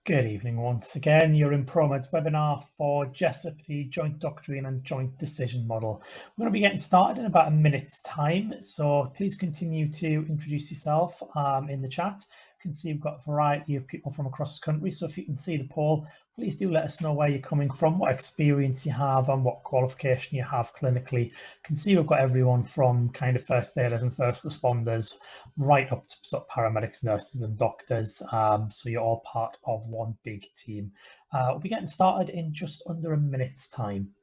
Good evening once again. You're in ProMed's webinar for JESIP, the Joint Doctrine and Joint Decision Model. We're going to be getting started in about a minute's time, so please continue to introduce yourself in the chat. You can see we've got a variety of people from across the country, so if you can see the poll, please do let us know where you're coming from, what experience you have and what qualification you have clinically. You can see we've got everyone from kind of first aiders and first responders right up to sort of paramedics, nurses and doctors, so you're all part of one big team. We'll be getting started in just under a minute's time.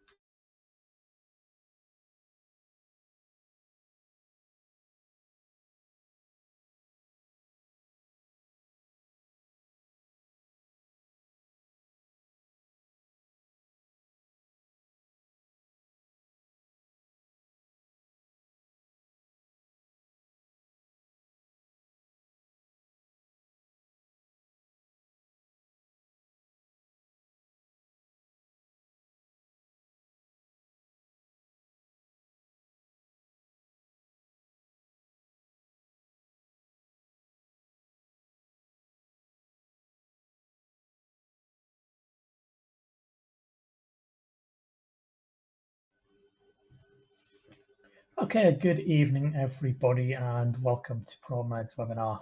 Okay, good evening everybody and welcome to ProMed's webinar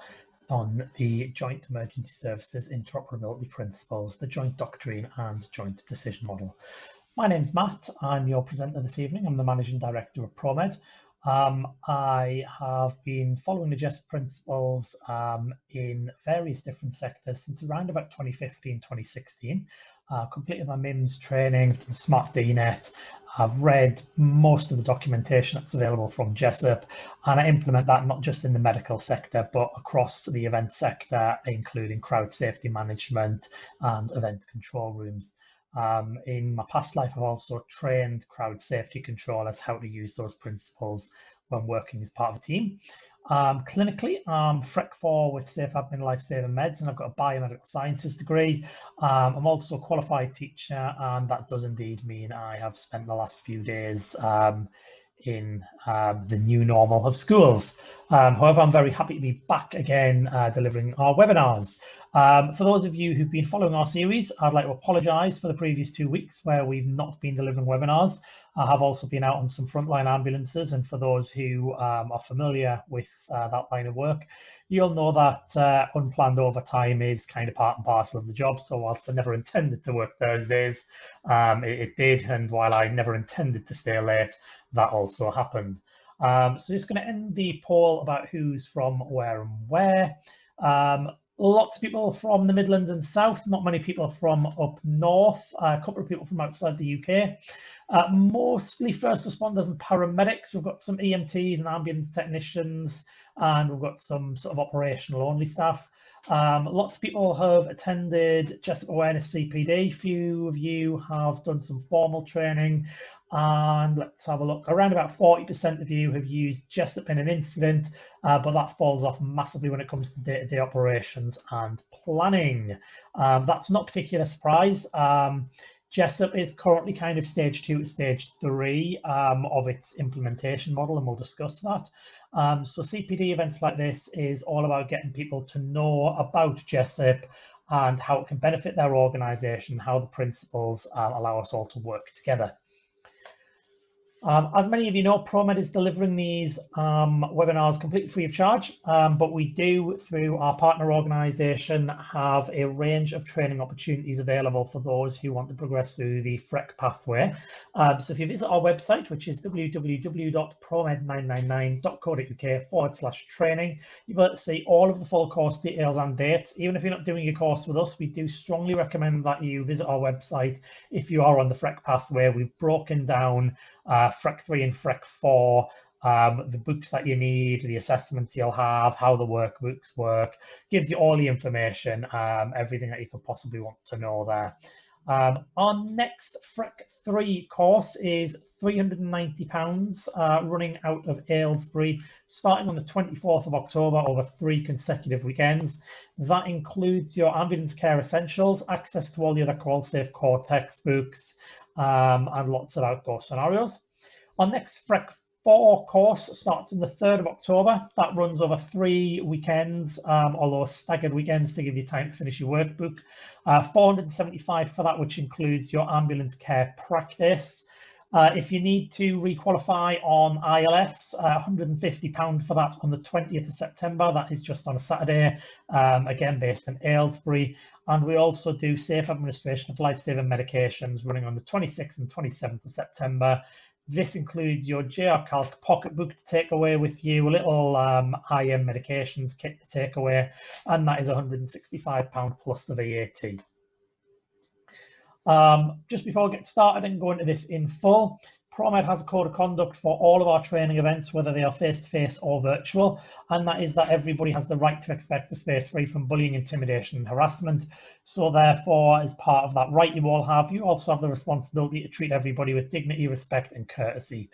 on the Joint Emergency Services Interoperability Principles, the Joint Doctrine and Joint Decision Model. My name's Matt, I'm your presenter this evening. I'm the Managing Director of ProMed. I have been following the JESIP principles in various different sectors since around about 2015, 2016. Completed my MIMS training, Smart DNet. I've read most of the documentation that's available from JESIP, and I implement that not just in the medical sector, but across the event sector, including crowd safety management and event control rooms. In my past life, I've also trained crowd safety controllers how to use those principles when working as part of a team. Clinically, I'm FREC 4 with Safe Admin Lifesaving Meds, and I've got a biomedical sciences degree. I'm also a qualified teacher, and that does indeed mean I have spent the last few days in the new normal of schools. However, I'm very happy to be back again delivering our webinars. For those of you who've been following our series, I'd like to apologise for the previous 2 weeks where we've not been delivering webinars. I have also been out on some frontline ambulances, and for those who are familiar with that line of work, you'll know that unplanned overtime is kind of part and parcel of the job. So whilst I never intended to work Thursdays, it did, and while I never intended to stay late, that also happened. So just going to end the poll about who's from where and where. Lots of people from the Midlands and South, not many people from up north, a couple of people from outside the UK. Mostly first responders and paramedics. We've got some EMTs and ambulance technicians, and we've got some sort of operational only staff. Lots of people have attended JESIP Awareness CPD. Few of you have done some formal training, and let's have a look. Around about 40% of you have used JESIP in an incident, but that falls off massively when it comes to day-to-day operations and planning. That's not a particular surprise. JESIP is currently kind of stage 2 to stage 3 of its implementation model, and we'll discuss that. So CPD events like this is all about getting people to know about JESIP and how it can benefit their organisation, how the principles allow us all to work together. As many of you know, ProMed is delivering these webinars completely free of charge, but we do, through our partner organisation, have a range of training opportunities available for those who want to progress through the FREC pathway. So if you visit our website, which is www.promed999.co.uk/training, you'll be able to see all of the full course details and dates. Even if you're not doing your course with us, we do strongly recommend that you visit our website if you are on the FREC pathway. We've broken down FREC 3 and FREC 4, the books that you need, the assessments you'll have, how the workbooks work, gives you all the information, everything that you could possibly want to know there. Our next FREC 3 course is £390, running out of Aylesbury, starting on the 24th of October over 3 consecutive weekends. That includes your ambulance care essentials, access to all the other Call Safe core textbooks, and lots of outdoor scenarios. Our next FREC 4 course starts on the 3rd of October. That runs over 3 weekends, although staggered weekends to give you time to finish your workbook. 475 for that, which includes your ambulance care practice. If you need to requalify on ILS, £150 for that on the 20th of September. That is just on a Saturday, again, based in Aylesbury. And we also do safe administration of life-saving medications running on the 26th and 27th of September. This includes your JR Calc pocketbook to take away with you, a little IM medications kit to take away, and that is £165 plus the VAT. Just before I get started and go into this in full, ProMed has a code of conduct for all of our training events, whether they are face-to-face or virtual, and that is that everybody has the right to expect a space free from bullying, intimidation and harassment. So therefore, as part of that right you all have, you also have the responsibility to treat everybody with dignity, respect and courtesy.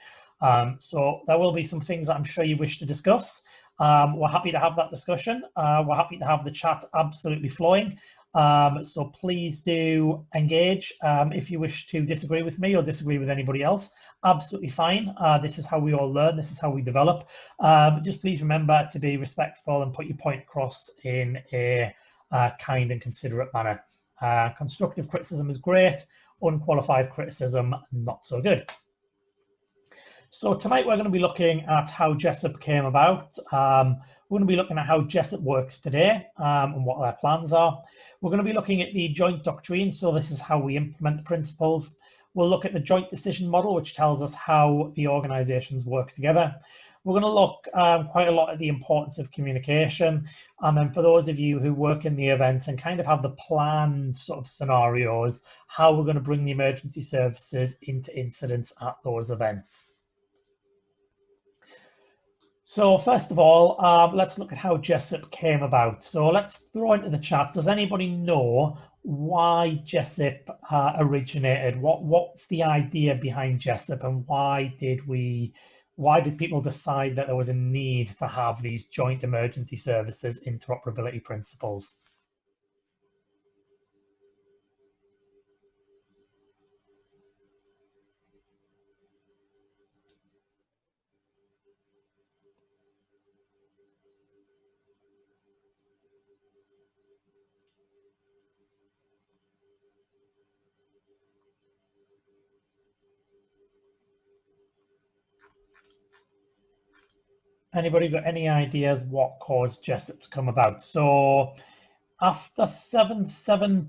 So there will be some things that I'm sure you wish to discuss. We're happy to have that discussion. We're happy to have the chat absolutely flowing. So please do engage. If you wish to disagree with me or disagree with anybody else, absolutely fine. This is how we all learn. This is how we develop. Just please remember to be respectful and put your point across in a kind and considerate manner. Constructive criticism is great. Unqualified criticism, not so good. So tonight we're going to be looking at how JESIP came about. We're going to be looking at how JESIP works today and what their plans are. We're going to be looking at the Joint Doctrine, so this is how we implement the principles. We'll look at the Joint Decision Model, which tells us how the organisations work together. We're going to look quite a lot at the importance of communication. And then for those of you who work in the events and kind of have the planned sort of scenarios, how we're going to bring the emergency services into incidents at those events. So first of all, let's look at how JESIP came about. So let's throw into the chat, does anybody know why JESIP originated? What's the idea behind JESIP, and why did people decide that there was a need to have these joint emergency services interoperability principles? Anybody got any ideas what caused JESIP to come about? So after 7.7,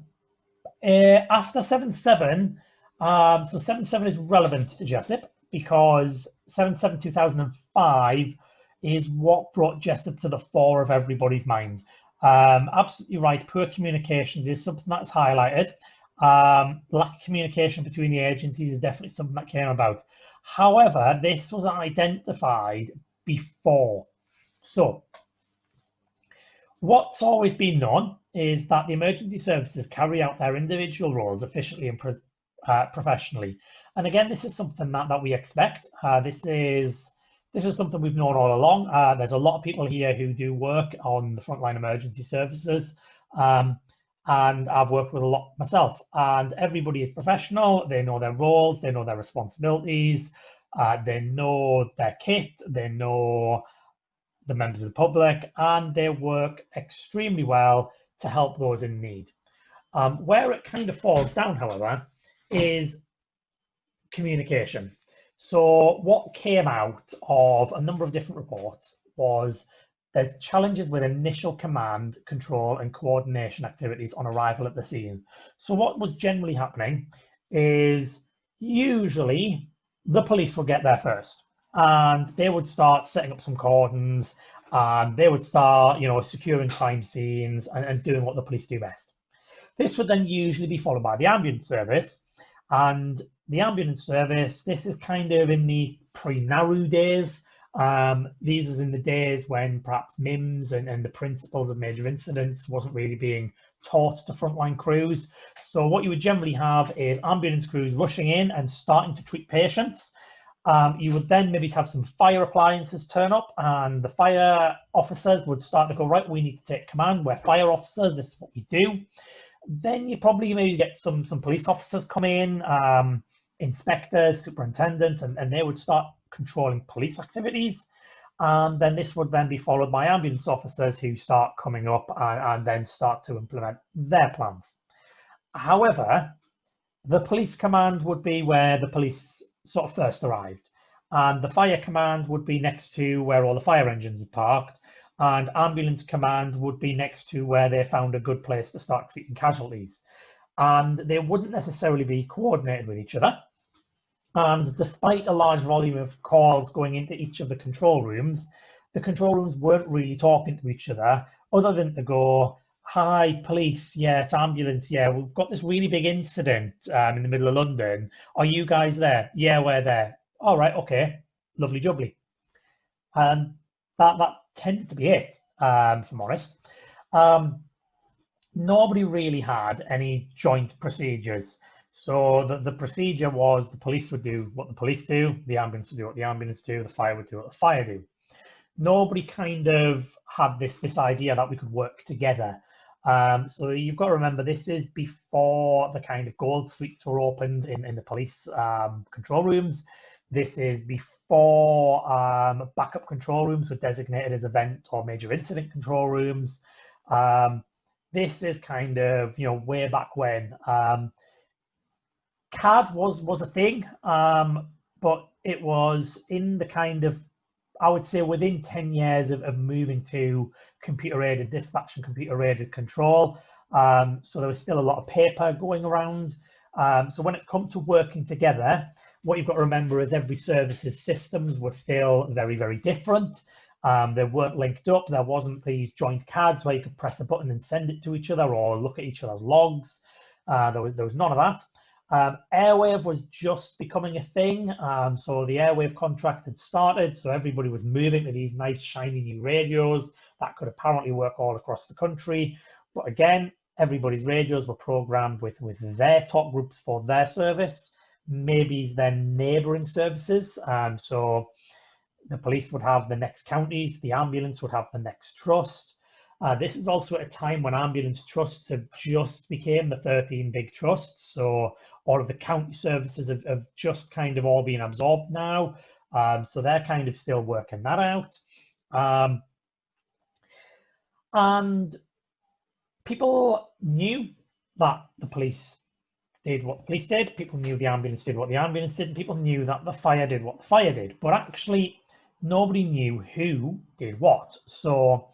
so 7.7 is relevant to JESIP because 7.7 2005 is what brought JESIP to the fore of everybody's mind. Absolutely right. Poor communications is something that's highlighted. Lack of communication between the agencies is definitely something that came about. However, this was identified before. So what's always been known is that the emergency services carry out their individual roles efficiently and professionally. And again, this is something that we expect. This is something we've known all along. There's a lot of people here who do work on the frontline emergency services. And I've worked with a lot myself, and everybody is professional. They know their roles, they know their responsibilities, they know their kit, they know the members of the public, and they work extremely well to help those in need. Where it kind of falls down, however, is communication. So what came out of a number of different reports was there's challenges with initial command, control and coordination activities on arrival at the scene. So what was generally happening is usually the police would get there first and they would start setting up some cordons and they would start, securing crime scenes and doing what the police do best. This would then usually be followed by the ambulance service, and the ambulance service, this is kind of in the pre-NARU days. These is in the days when perhaps MIMS and the principles of major incidents wasn't really being taught to frontline crews. So what you would generally have is ambulance crews rushing in and starting to treat patients. You would then maybe have some fire appliances turn up, and the fire officers would start to go, right, we need to take command. We're fire officers, this is what we do. Then you probably maybe get some police officers come in, inspectors, superintendents, and they would start controlling police activities. And then this would then be followed by ambulance officers who start coming up and then start to implement their plans. However, the police command would be where the police sort of first arrived, and the fire command would be next to where all the fire engines are parked, and ambulance command would be next to where they found a good place to start treating casualties. And they wouldn't necessarily be coordinated with each other. And despite a large volume of calls going into each of the control rooms weren't really talking to each other, other than to go, "Hi, police, yeah, it's ambulance, yeah, we've got this really big incident in the middle of London. Are you guys there? Yeah, we're there. All right, okay, lovely jubbly." And that tended to be it, if I'm honest. Nobody really had any joint procedures. So the procedure was the police would do what the police do, the ambulance would do what the ambulance do, the fire would do what the fire do. Nobody kind of had this idea that we could work together. So you've got to remember, this is before the kind of gold suites were opened in the police control rooms. This is before backup control rooms were designated as event or major incident control rooms. This is kind of, way back when. CAD was a thing, but it was in the kind of, I would say, within 10 years of moving to computer-aided dispatch and computer-aided control. So there was still a lot of paper going around. So when it comes to working together, what you've got to remember is every service's systems were still very, very different. They weren't linked up. There wasn't these joint CADs where you could press a button and send it to each other or look at each other's logs. There was none of that. Airwave was just becoming a thing. So the Airwave contract had started. So everybody was moving to these nice, shiny new radios that could apparently work all across the country. But again, everybody's radios were programmed with their talk groups for their service, maybe then neighboring services. So the police would have the next counties, the ambulance would have the next trust. This is also at a time when ambulance trusts have just became the 13 big trusts. So all of the county services have just kind of all been absorbed now. So they're kind of still working that out. And people knew that the police did what the police did. People knew the ambulance did what the ambulance did. And people knew that the fire did what the fire did. But actually, nobody knew who did what. So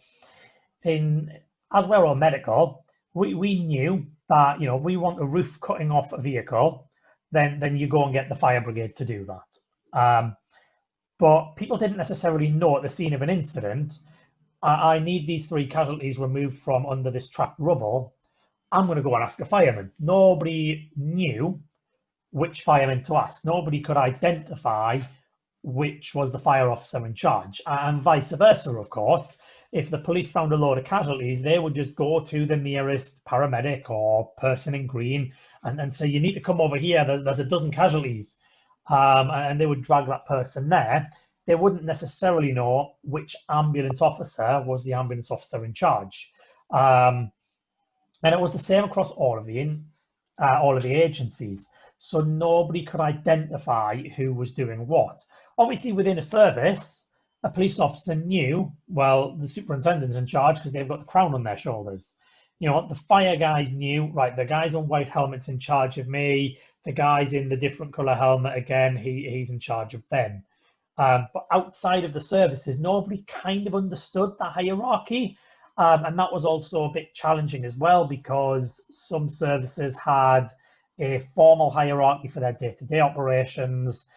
as we're all medical, we knew that, if we want a roof cutting off a vehicle, then you go and get the fire brigade to do that. But people didn't necessarily know at the scene of an incident, I need these 3 casualties removed from under this trapped rubble. I'm going to go and ask a fireman. Nobody knew which fireman to ask. Nobody could identify which was the fire officer in charge, and vice versa, of course. If the police found a load of casualties, they would just go to the nearest paramedic or person in green and say, "You need to come over here, there's a dozen casualties." And they would drag that person there. They wouldn't necessarily know which ambulance officer was the ambulance officer in charge. And it was the same across all of the agencies. So nobody could identify who was doing what. Obviously, within a service, a police officer knew, well, the superintendent's in charge because they've got the crown on their shoulders. The fire guys knew, right, the guys on white helmet's in charge of me. The guys in the different color helmet, again, he's in charge of them. But outside of the services, nobody kind of understood the hierarchy. And that was also a bit challenging as well, because some services had a formal hierarchy for their day-to-day operations.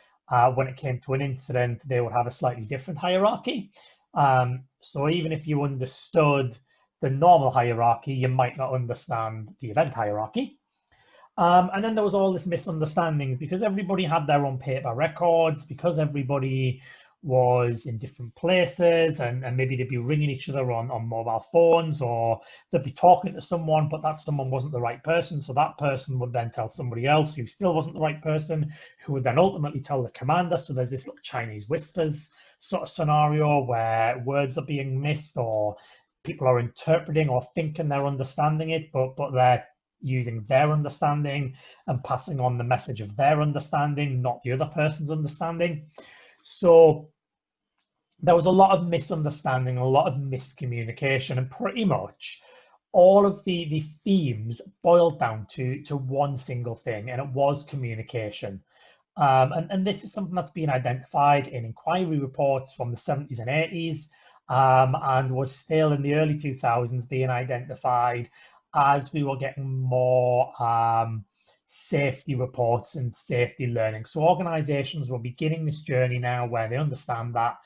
When it came to an incident, they would have a slightly different hierarchy. So even if you understood the normal hierarchy, you might not understand the event hierarchy. And then there was all this misunderstandings because everybody had their own paper records, because everybody was in different places, and maybe they'd be ringing each other on mobile phones, or they'd be talking to someone, but that someone wasn't the right person. So that person would then tell somebody else who still wasn't the right person, who would then ultimately tell the commander. So there's this little Chinese whispers sort of scenario where words are being missed, or people are interpreting or thinking they're understanding it, but they're using their understanding and passing on the message of their understanding, not the other person's understanding. So there was a lot of misunderstanding, a lot of miscommunication, and pretty much all of the themes boiled down to one single thing, and it was communication. And this is something that's been identified in inquiry reports from the 70s and 80s, and was still in the early 2000s being identified as we were getting more safety reports and safety learning. So organizations were beginning this journey now where they understand that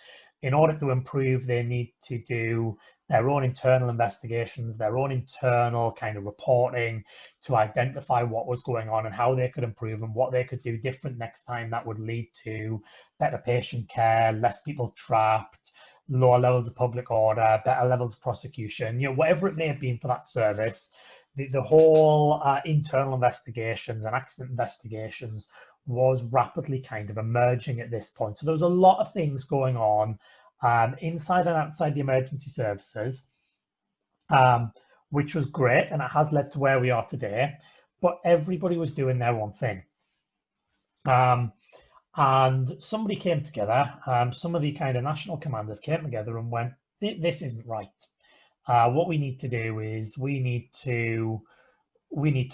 in order to improve, they need to do their own internal investigations, their own internal kind of reporting to identify what was going on and how they could improve and what they could do different next time that would lead to better patient care, less people trapped, lower levels of public order, better levels of prosecution, whatever it may have been for that service. The whole internal investigations and accident investigations was rapidly kind of emerging at this point. So there was a lot of things going on inside and outside the emergency services, which was great, and it has led to where we are today. But everybody was doing their own thing. And somebody came together, some of the kind of national commanders came together and went, this isn't right. What we need to do is we need to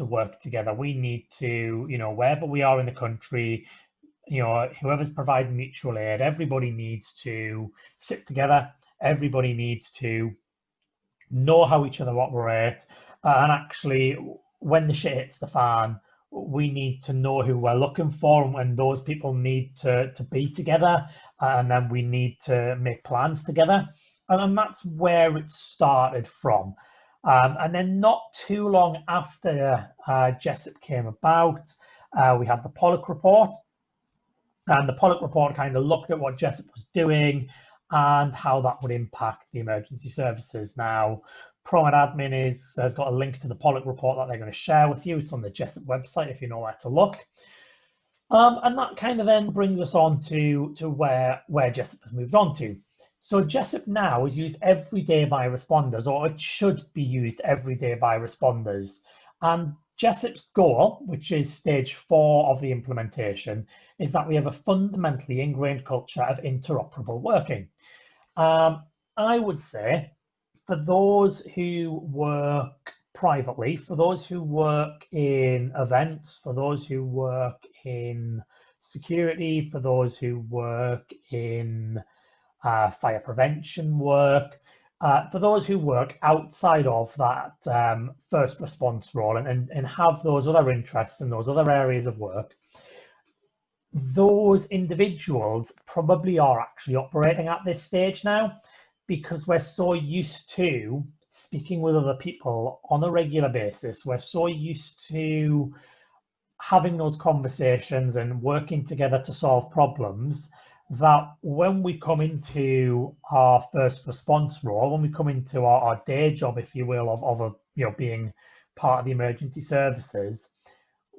work together. We need to, wherever we are in the country, whoever's providing mutual aid, everybody needs to sit together. Everybody needs to know how each other operate. And actually, when the shit hits the fan, we need to know who we're looking for, and when those people need to be together, and then we need to make plans together. And that's where it started from. And then not too long after JESIP came about, we had the Pollock report. And the Pollock report kind of looked at what JESIP was doing and how that would impact the emergency services. Now, ProMed admin has got a link to the Pollock report that they're going to share with you. It's on the JESIP website if you know where to look. And that kind of then brings us on to where JESIP has moved on to. So JESIP now is used every day by responders, or it should be used every day by responders. And JESIP's goal, which is stage 4 of the implementation, is that we have a fundamentally ingrained culture of interoperable working. I would say for those who work privately, for those who work in events, for those who work in security, for those who work in fire prevention work, for those who work outside of that first response role and have those other interests and those other areas of work, those individuals probably are actually operating at this stage now, because we're so used to speaking with other people on a regular basis. We're so used to having those conversations and working together to solve problems that when we come into our first response role, when we come into our day job, if you will, of being part of the emergency services,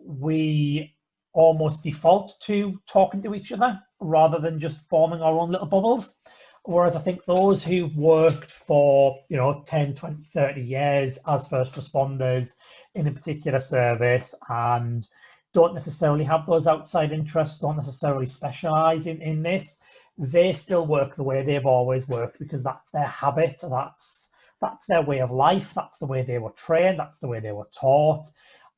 we almost default to talking to each other rather than just forming our own little bubbles. Whereas I think those who've worked for 10, 20, 30 years as first responders in a particular service and don't necessarily have those outside interests, don't necessarily specialize in this, they still work the way they've always worked because that's their habit, that's their way of life, that's the way they were trained, that's the way they were taught.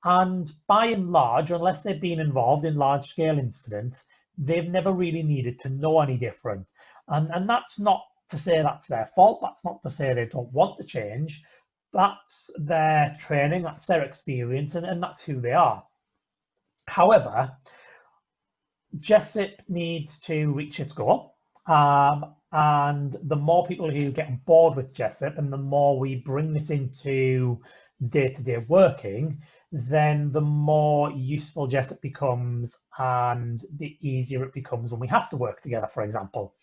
And by and large, unless they've been involved in large-scale incidents, they've never really needed to know any different. And that's not to say that's their fault, that's not to say they don't want to change, that's their training, that's their experience, and that's who they are. However, JESIP needs to reach its goal, and the more people who get on board with JESIP and the more we bring this into day-to-day working, then the more useful JESIP becomes and the easier it becomes when we have to work together, for example.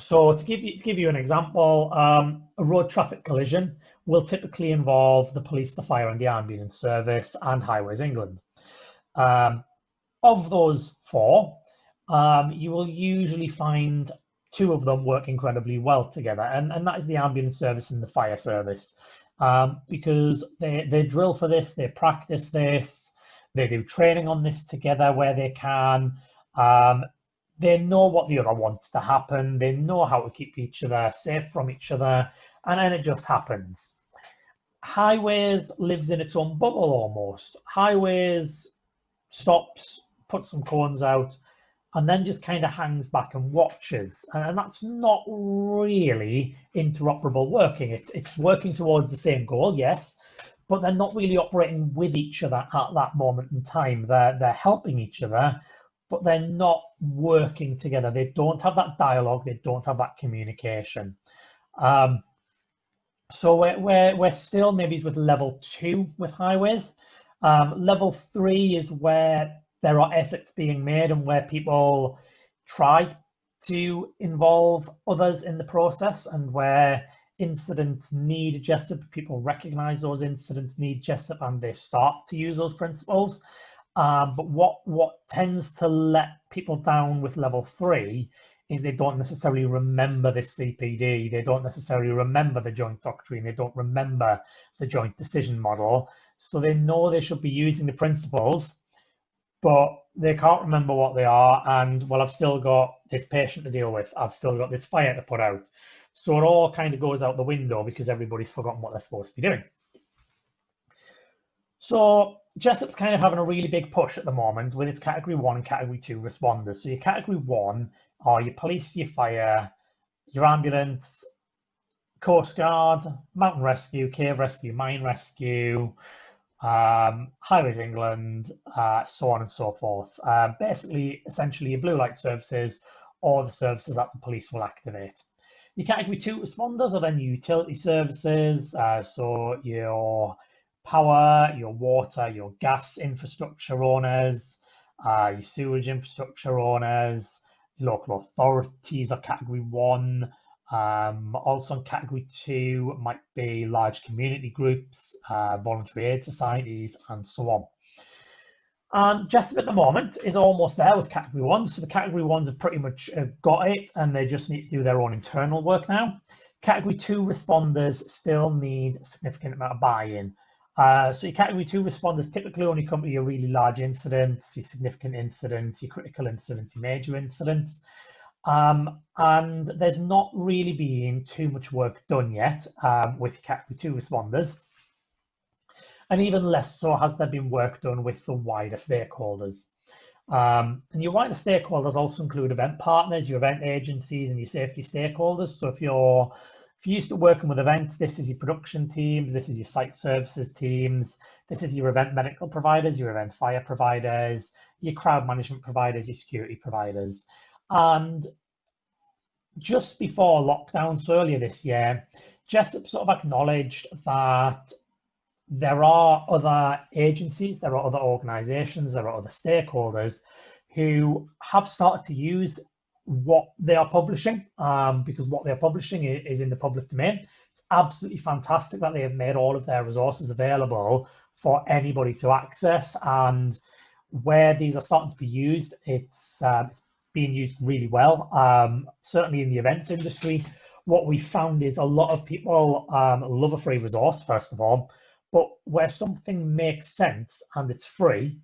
So to give you an example, a road traffic collision will typically involve the police, the fire and the ambulance service and Highways England. Of those 4, you will usually find 2 of them work incredibly well together, and that is the ambulance service and the fire service, because they drill for this, they practice this, they do training on this together where they can. they know what the other wants to happen. They know how to keep each other safe from each other, and then it just happens. Highways lives in its own bubble almost. Highways stops, puts some cones out, and then just kind of hangs back and watches. And that's not really interoperable working. It's working towards the same goal, yes, but they're not really operating with each other at that moment in time. They're helping each other, but they're not working together. They don't have that dialogue. They don't have that communication. So we're still maybe with level 2 with highways. Level 3 is where there are efforts being made and where people try to involve others in the process, and where incidents need JESIP, people recognize those incidents need JESIP and they start to use those principles. But what tends to let people down with level 3 is they don't necessarily remember this CPD, they don't necessarily remember the joint doctrine, they don't remember the joint decision model. So they know they should be using the principles, but they can't remember what they are. And well, I've still got this patient to deal with, I've still got this fire to put out. So it all kind of goes out the window because everybody's forgotten what they're supposed to be doing. So JESIP's kind of having a really big push at the moment with its category 1 and category 2 responders. So your category 1 are your police, your fire, your ambulance, Coast Guard, mountain rescue, cave rescue, mine rescue, Highways England, so on and so forth. Basically, essentially your blue light services or the services that the police will activate. Your category 2 responders are then your utility services, so your power, your water, your gas infrastructure owners, your sewage infrastructure owners, local authorities are category 1. Also in category 2 might be large community groups, voluntary aid societies, and so on. And JESIP at the moment is almost there with category 1. So the category 1s have pretty much got it, and they just need to do their own internal work now. Category 2 responders still need a significant amount of buy-in. So your category 2 responders typically only come to your really large incidents, your significant incidents, your critical incidents, your major incidents. And there's not really been too much work done yet with category 2 responders. And even less so has there been work done with the wider stakeholders. And your wider stakeholders also include event partners, your event agencies, and your safety stakeholders. So if you're used to working with events, this is your production teams, this is your site services teams, this is your event medical providers, your event fire providers, your crowd management providers, your security providers. And just before lockdown, so earlier this year, JESIP sort of acknowledged that there are other agencies, there are other organizations, there are other stakeholders who have started to use what they are publishing, because what they're publishing is in the public domain. It's absolutely fantastic that they have made all of their resources available for anybody to access, and where these are starting to be used, it's being used really well. Certainly in the events industry, what we found is a lot of people love a free resource, first of all, but where something makes sense and it's free,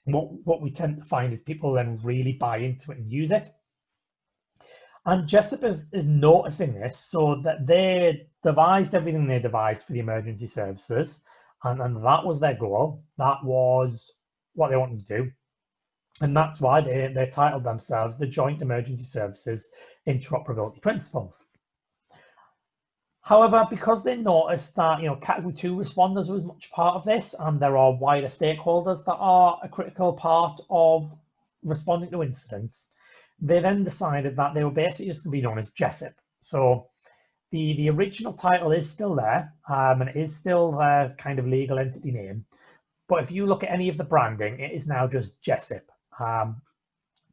what we tend to find is people then really buy into it and use it. And JESIP is noticing this, so that they devised everything they devised for the emergency services, and that was their goal. That was what they wanted to do. And that's why they titled themselves the Joint Emergency Services Interoperability Principles. However, because they noticed that category 2 responders was much part of this, and there are wider stakeholders that are a critical part of responding to incidents, they then decided that they were basically just going to be known as JESIP. So the original title is still there, and it is still their kind of legal entity name. But if you look at any of the branding, it is now just JESIP.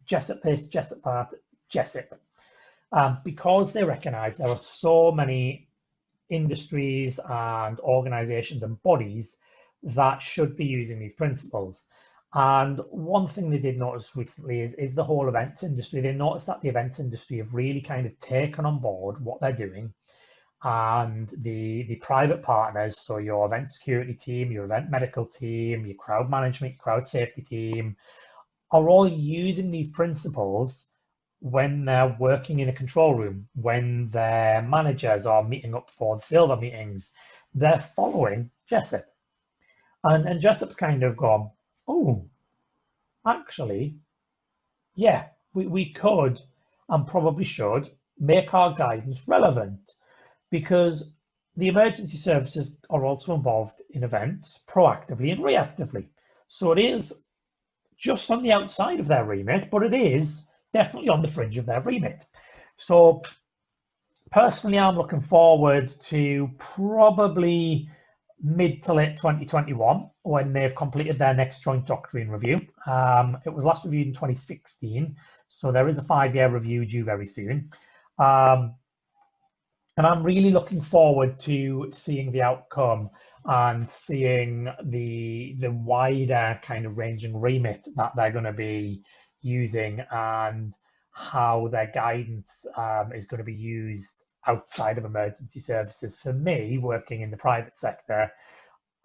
JESIP this, JESIP that, JESIP. Because they recognize there are so many industries and organizations and bodies that should be using these principles. And one thing they did notice recently is the whole events industry. They noticed that the events industry have really kind of taken on board what they're doing, and the private partners, so your event security team, your event medical team, your crowd management, your crowd safety team, are all using these principles when they're working in a control room, when their managers are meeting up for the silver meetings. They're following JESIP. And JESIP's kind of gone, oh, actually, yeah, we could and probably should make our guidance relevant, because the emergency services are also involved in events proactively and reactively. So it is just on the outside of their remit, but it is definitely on the fringe of their remit. So personally, I'm looking forward to probably mid to late 2021 when they've completed their next Joint Doctrine review. It was last reviewed in 2016, so there is a 5-year review due very soon. And I'm really looking forward to seeing the outcome and seeing the wider kind of ranging remit that they're going to be using, and how their guidance is going to be used outside of emergency services. For me, working in the private sector,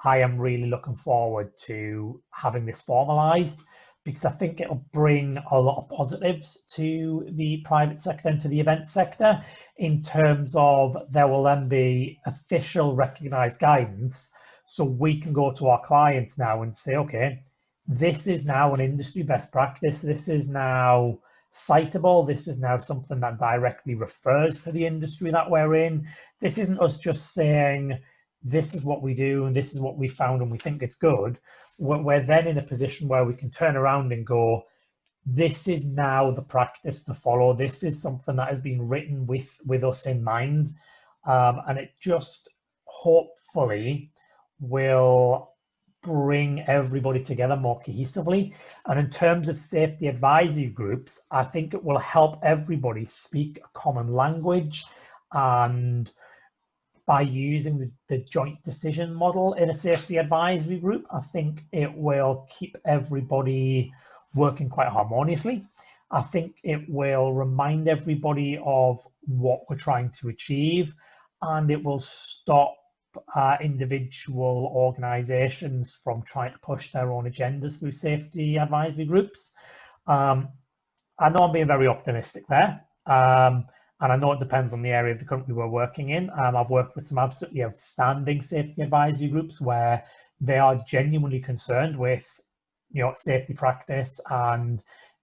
I am really looking forward to having this formalized, because I think it'll bring a lot of positives to the private sector and to the event sector, in terms of there will then be official recognized guidance. So we can go to our clients now and say, okay, this is now an industry best practice. This is now citable. This is now something that directly refers to the industry that we're in. This isn't us just saying, this is what we do and this is what we found and we think it's good. We're then in a position where we can turn around and go, this is now the practice to follow. This is something that has been written with us in mind. And it just hopefully will bring everybody together more cohesively. And in terms of safety advisory groups, I think it will help everybody speak a common language, and by using the joint decision model in a safety advisory group, I think it will keep everybody working quite harmoniously. I think it will remind everybody of what we're trying to achieve, and it will stop individual organizations from trying to push their own agendas through safety advisory groups. I know I'm being very optimistic there. And I know it depends on the area of the country we're working in. I've worked with some absolutely outstanding safety advisory groups where they are genuinely concerned with, safety practice and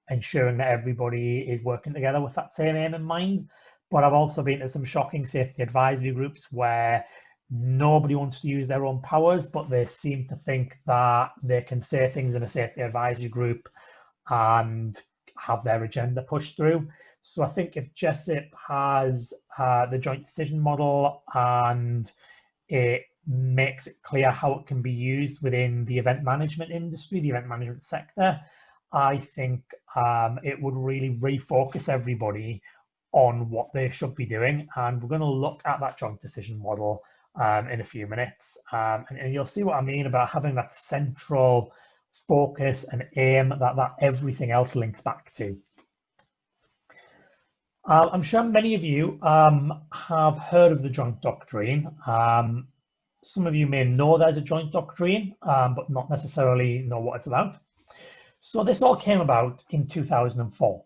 ensuring that everybody is working together with that same aim in mind. But I've also been to some shocking safety advisory groups where nobody wants to use their own powers, but they seem to think that they can say things in a safety advisory group and have their agenda pushed through. So I think if JESIP has the joint decision model and it makes it clear how it can be used within the event management industry, the event management sector, I think it would really refocus everybody on what they should be doing. And we're going to look at that joint decision model in a few minutes. And you'll see what I mean about having that central focus and aim that everything else links back to. I'm sure many of you have heard of the Joint Doctrine. Some of you may know there's a Joint Doctrine, but not necessarily know what it's about. So this all came about in 2004.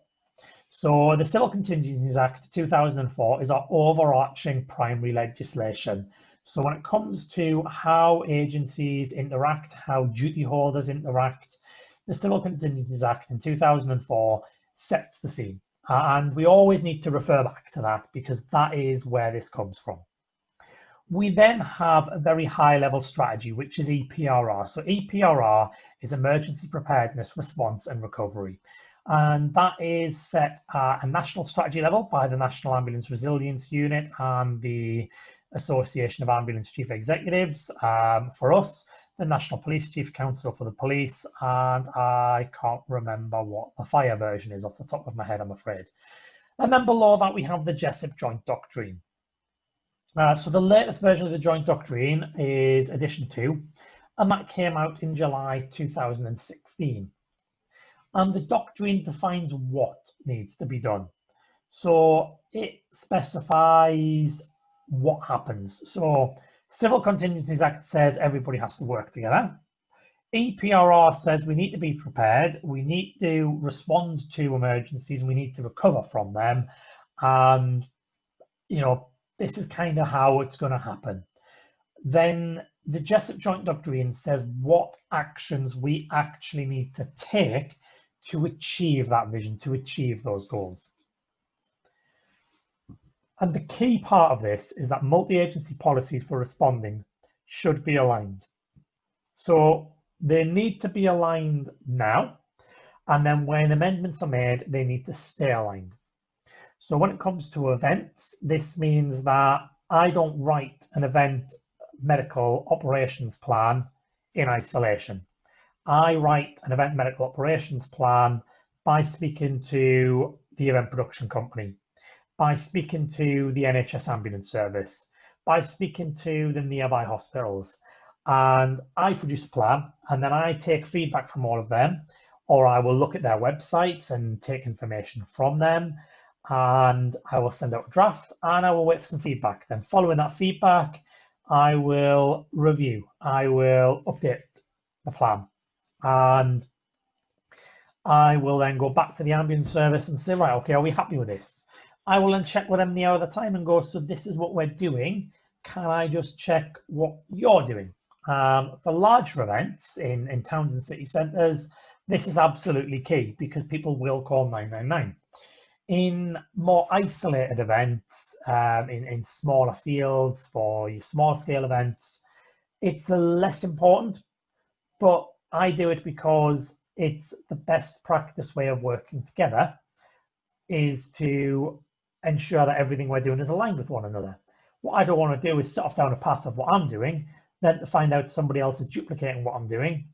So the Civil Contingencies Act 2004 is our overarching primary legislation. So when it comes to how agencies interact, how duty holders interact, the Civil Contingencies Act in 2004 sets the scene. And we always need to refer back to that, because that is where this comes from. We then have a very high level strategy, which is EPRR. So EPRR is Emergency Preparedness, Response and Recovery. And that is set at a national strategy level by the National Ambulance Resilience Unit and the Association of Ambulance Chief Executives. For us, the National Police Chief Council for the police, and I can't remember what the fire version is off the top of my head, I'm afraid. And then below that, we have the JESIP Joint Doctrine. So the latest version of the Joint Doctrine is Edition 2, and that came out in July 2016. And the doctrine defines what needs to be done. So it specifies what happens. So Civil Contingencies Act says everybody has to work together. EPRR says we need to be prepared, we need to respond to emergencies, and we need to recover from them. And, you know, this is kind of how it's going to happen. Then the JESIP Joint Doctrine says what actions we actually need to take to achieve that vision, to achieve those goals. And the key part of this is that multi-agency policies for responding should be aligned. So they need to be aligned now, and then when amendments are made, they need to stay aligned. So when it comes to events, this means that I don't write an event medical operations plan in isolation. I write an event medical operations plan by speaking to the event production company, by speaking to the NHS ambulance service, by speaking to the nearby hospitals. And I produce a plan, and then I take feedback from all of them, or I will look at their websites and take information from them, and I will send out a draft, and I will wait for some feedback. Then following that feedback, I will review, I will update the plan, and I will then go back to the ambulance service and say, right, okay, are we happy with this? I will then check with them the hour at a time and go, so this is what we're doing. Can I just check what you're doing? For larger events in towns and city centres, this is absolutely key because people will call 999. In more isolated events, in smaller fields for your small scale events, it's less important, but I do it because it's the best practice way of working together is to ensure that everything we're doing is aligned with one another. What I don't want to do is set off down a path of what I'm doing, then to find out somebody else is duplicating what I'm doing,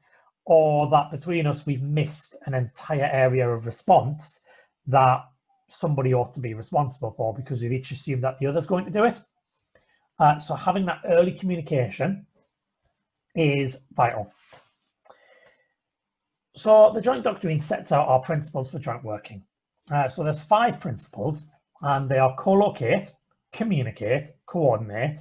or that between us we've missed an entire area of response that somebody ought to be responsible for because we've each assumed that the other's going to do it. So having that early communication is vital. So the Joint Doctrine sets out our principles for joint working. So there's 5 principles, and they are co-locate, communicate, coordinate,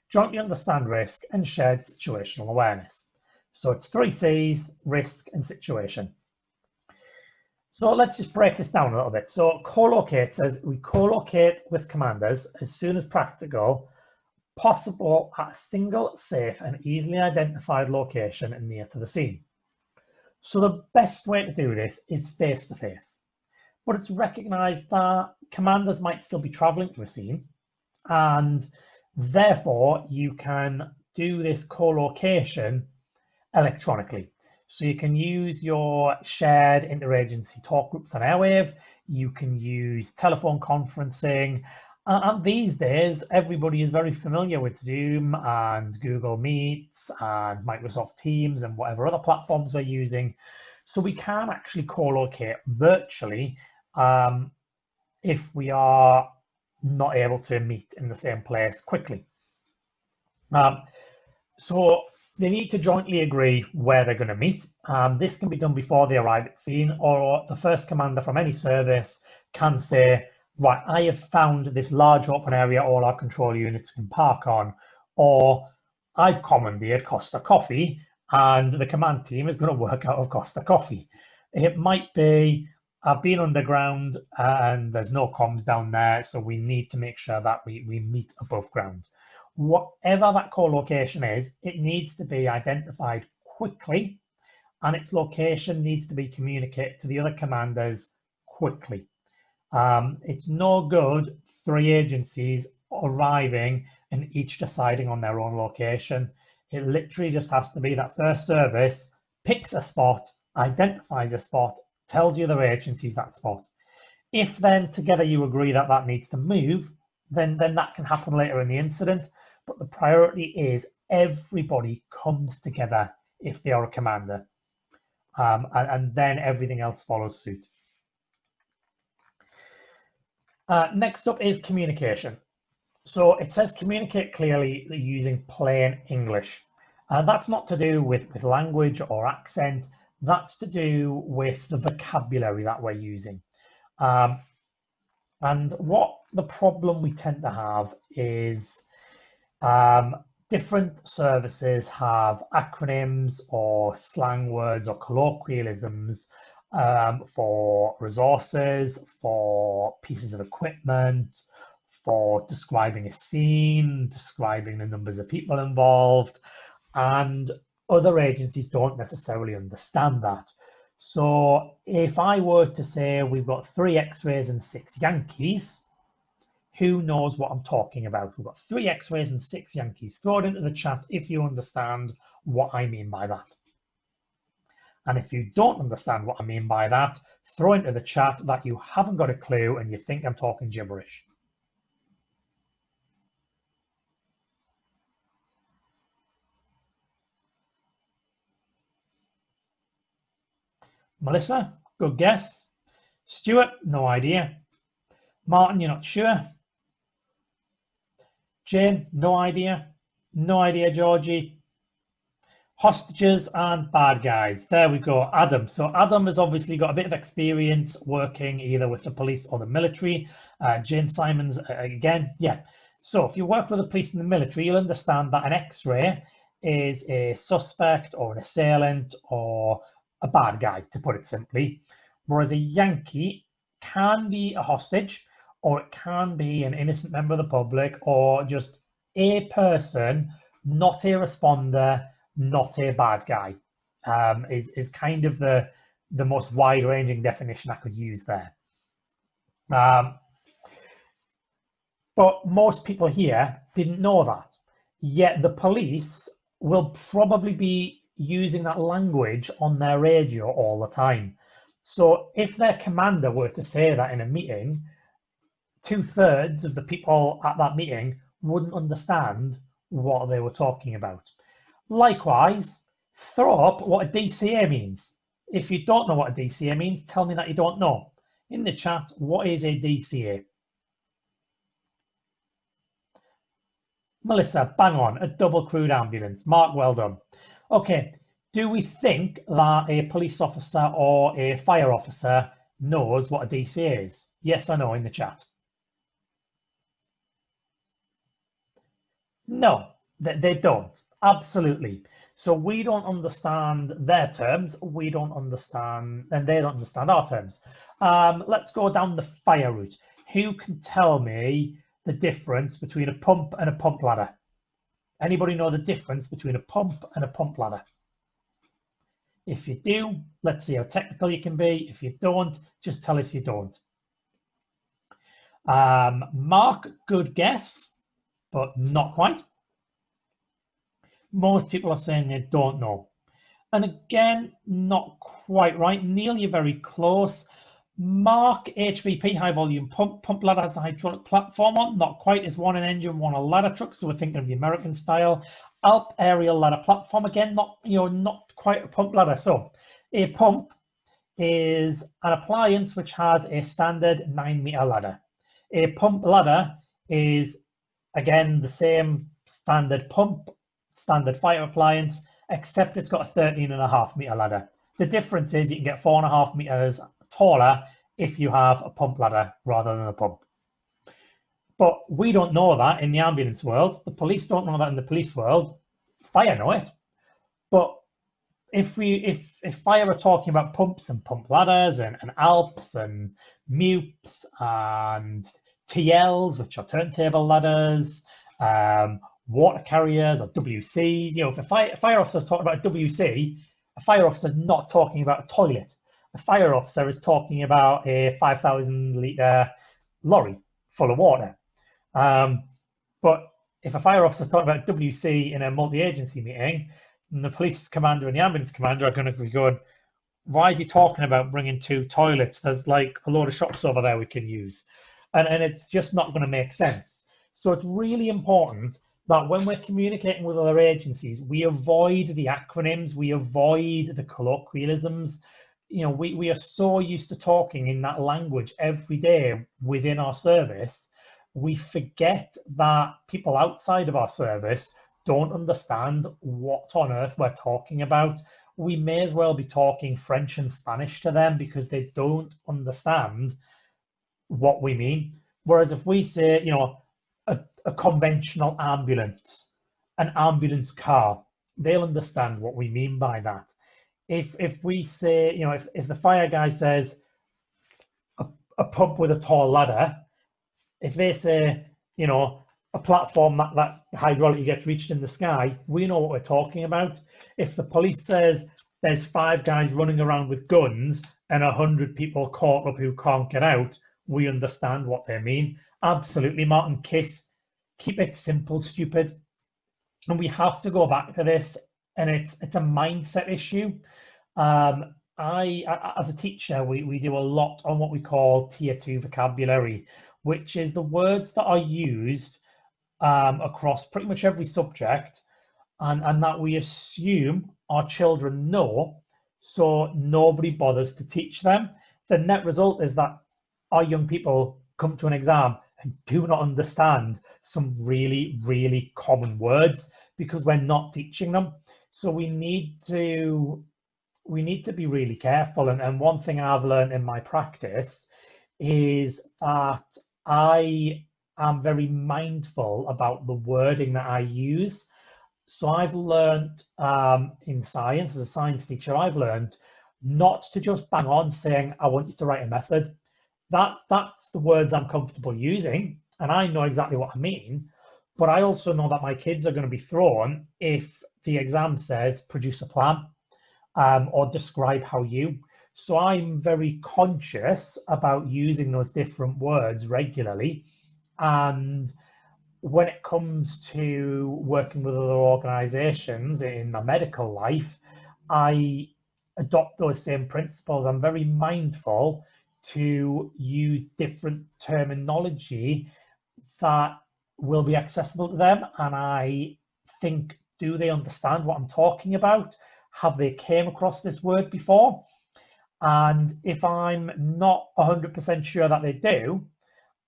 jointly understand risk, and shared situational awareness. So it's 3 C's, risk and situation. So let's just break this down a little bit. So co-locate says we co-locate with commanders as soon as practical, possible at a single, safe and easily identified location and near to the scene. So the best way to do this is face-to-face. But it's recognised that commanders might still be travelling to a scene, and therefore you can do this co-location electronically. So you can use your shared interagency talk groups on Airwave, you can use telephone conferencing, and these days everybody is very familiar with Zoom and Google Meets and Microsoft Teams and whatever other platforms we're using. So we can actually co-locate virtually if we are not able to meet in the same place quickly. So they need to jointly agree where they're going to meet. This can be done before they arrive at scene, or the first commander from any service can say, right, I have found this large open area all our control units can park on, or I've commandeered Costa Coffee and the command team is going to work out of Costa Coffee. It might be, I've been underground and there's no comms down there, so we need to make sure that we meet above ground. Whatever that co-location is, it needs to be identified quickly, and its location needs to be communicated to the other commanders quickly. It's no good 3 agencies arriving and each deciding on their own location. It literally just has to be that first service picks a spot, identifies a spot, tells the other agencies that spot. If then together you agree that that needs to move, then that can happen later in the incident. But the priority is everybody comes together if they are a commander, and then everything else follows suit. Next up is communication. So it says communicate clearly using plain English. That's not to do with language or accent. That's to do with the vocabulary that we're using. And what the problem we tend to have is different services have acronyms or slang words or colloquialisms for resources, for pieces of equipment, for describing a scene, describing the numbers of people involved, and other agencies don't necessarily understand that. So if I were to say we've got 3 X-rays and 6 Yankees, who knows what I'm talking about? We've got 3 X-rays and 6 Yankees. Throw it into the chat if you understand what I mean by that. And if you don't understand what I mean by that, throw into the chat that you haven't got a clue and you think I'm talking gibberish. Melissa, good guess. Stuart, no idea. Martin, you're not sure. Jane, no idea. No idea, Georgie. Hostages and bad guys. There we go. Adam. So Adam has obviously got a bit of experience working either with the police or the military. Jane Simons, again, yeah. So if you work with the police and the military, you'll understand that an X-ray is a suspect or an assailant or a bad guy, to put it simply. Whereas a Yankee can be a hostage, or it can be an innocent member of the public, or just a person, not a responder, not a bad guy, is kind of the most wide-ranging definition I could use there. But most people here didn't know that. Yet the police will probably be using that language on their radio all the time. So if their commander were to say that in a meeting, 2/3 of the people at that meeting wouldn't understand what they were talking about. Likewise, throw up what a DCA means. If you don't know what a DCA means, tell me that you don't know. In the chat, what is a DCA? Melissa, bang on, a double crewed ambulance. Mark, well done. Okay, do we think that a police officer or a fire officer knows what a DCA is? Yes or no in the chat? No, they don't. Absolutely. So we don't understand their terms. We don't understand, and they don't understand our terms. Let's go down the fire route. Who can tell me the difference between a pump and a pump ladder? Anybody know the difference between a pump and a pump ladder? If you do, let's see how technical you can be. If you don't, just tell us you don't. Mark, good guess, but not quite. Most people are saying they don't know. And again, not quite right. Neil, you're very close. Mark, HVP, high volume pump ladder has a hydraulic platform on. Not quite. Is one an engine, one a ladder truck. So we're thinking of the American style. Alp aerial ladder platform. Again, not quite a pump ladder. So a pump is an appliance which has a standard 9-meter ladder. A pump ladder is, again, the same standard pump, standard fire appliance, except it's got a 13.5-meter ladder. The difference is you can get 4.5 meters taller if you have a pump ladder rather than a pump. But we don't know that in the ambulance world. The police don't know that in the police world. Fire know it. But if fire are talking about pumps and pump ladders and Alps and MUPs and TLs, which are turntable ladders, water carriers or WCs, if a fire officer is talking about a WC, a fire officer is not talking about a toilet. A fire officer is talking about a 5,000-litre lorry full of water. But if a fire officer is talking about WC in a multi-agency meeting, and the police commander and the ambulance commander are going to be going, why is he talking about bringing 2 toilets? There's like a load of shops over there we can use. And it's just not going to make sense. So it's really important that when we're communicating with other agencies, we avoid the acronyms, we avoid the colloquialisms. We are so used to talking in that language every day within our service, we forget that people outside of our service don't understand what on earth we're talking about. We may as well be talking French and Spanish to them because they don't understand what we mean. Whereas if we say, a conventional ambulance, an ambulance car, they'll understand what we mean by that. If we say, you know, if the fire guy says a pump with a tall ladder, if they say, you know, a platform that hydraulically gets reached in the sky, we know what we're talking about. If the police says there's 5 guys running around with guns and 100 people caught up who can't get out, we understand what they mean. Absolutely, Martin Kiss. Keep it simple, stupid. And we have to go back to this, and it's a mindset issue. As a teacher, we do a lot on what we call tier 2 vocabulary, which is the words that are used across pretty much every subject, and that we assume our children know, so nobody bothers to teach them. The net result is that our young people come to an exam and do not understand some really, really common words because we're not teaching them. So we need to be really careful. And one thing I've learned in my practice is that I am very mindful about the wording that I use. So I've learned in science, as a science teacher, I've learned not to just bang on saying, I want you to write a method. That's the words I'm comfortable using, and I know exactly what I mean. But I also know that my kids are going to be thrown if the exam says produce a plan or describe how you. So I'm very conscious about using those different words regularly. And when it comes to working with other organizations in my medical life, I adopt those same principles. I'm very mindful to use different terminology that will be accessible to them. And I think, do they understand what I'm talking about? Have they came across this word before? And if I'm not 100% sure that they do,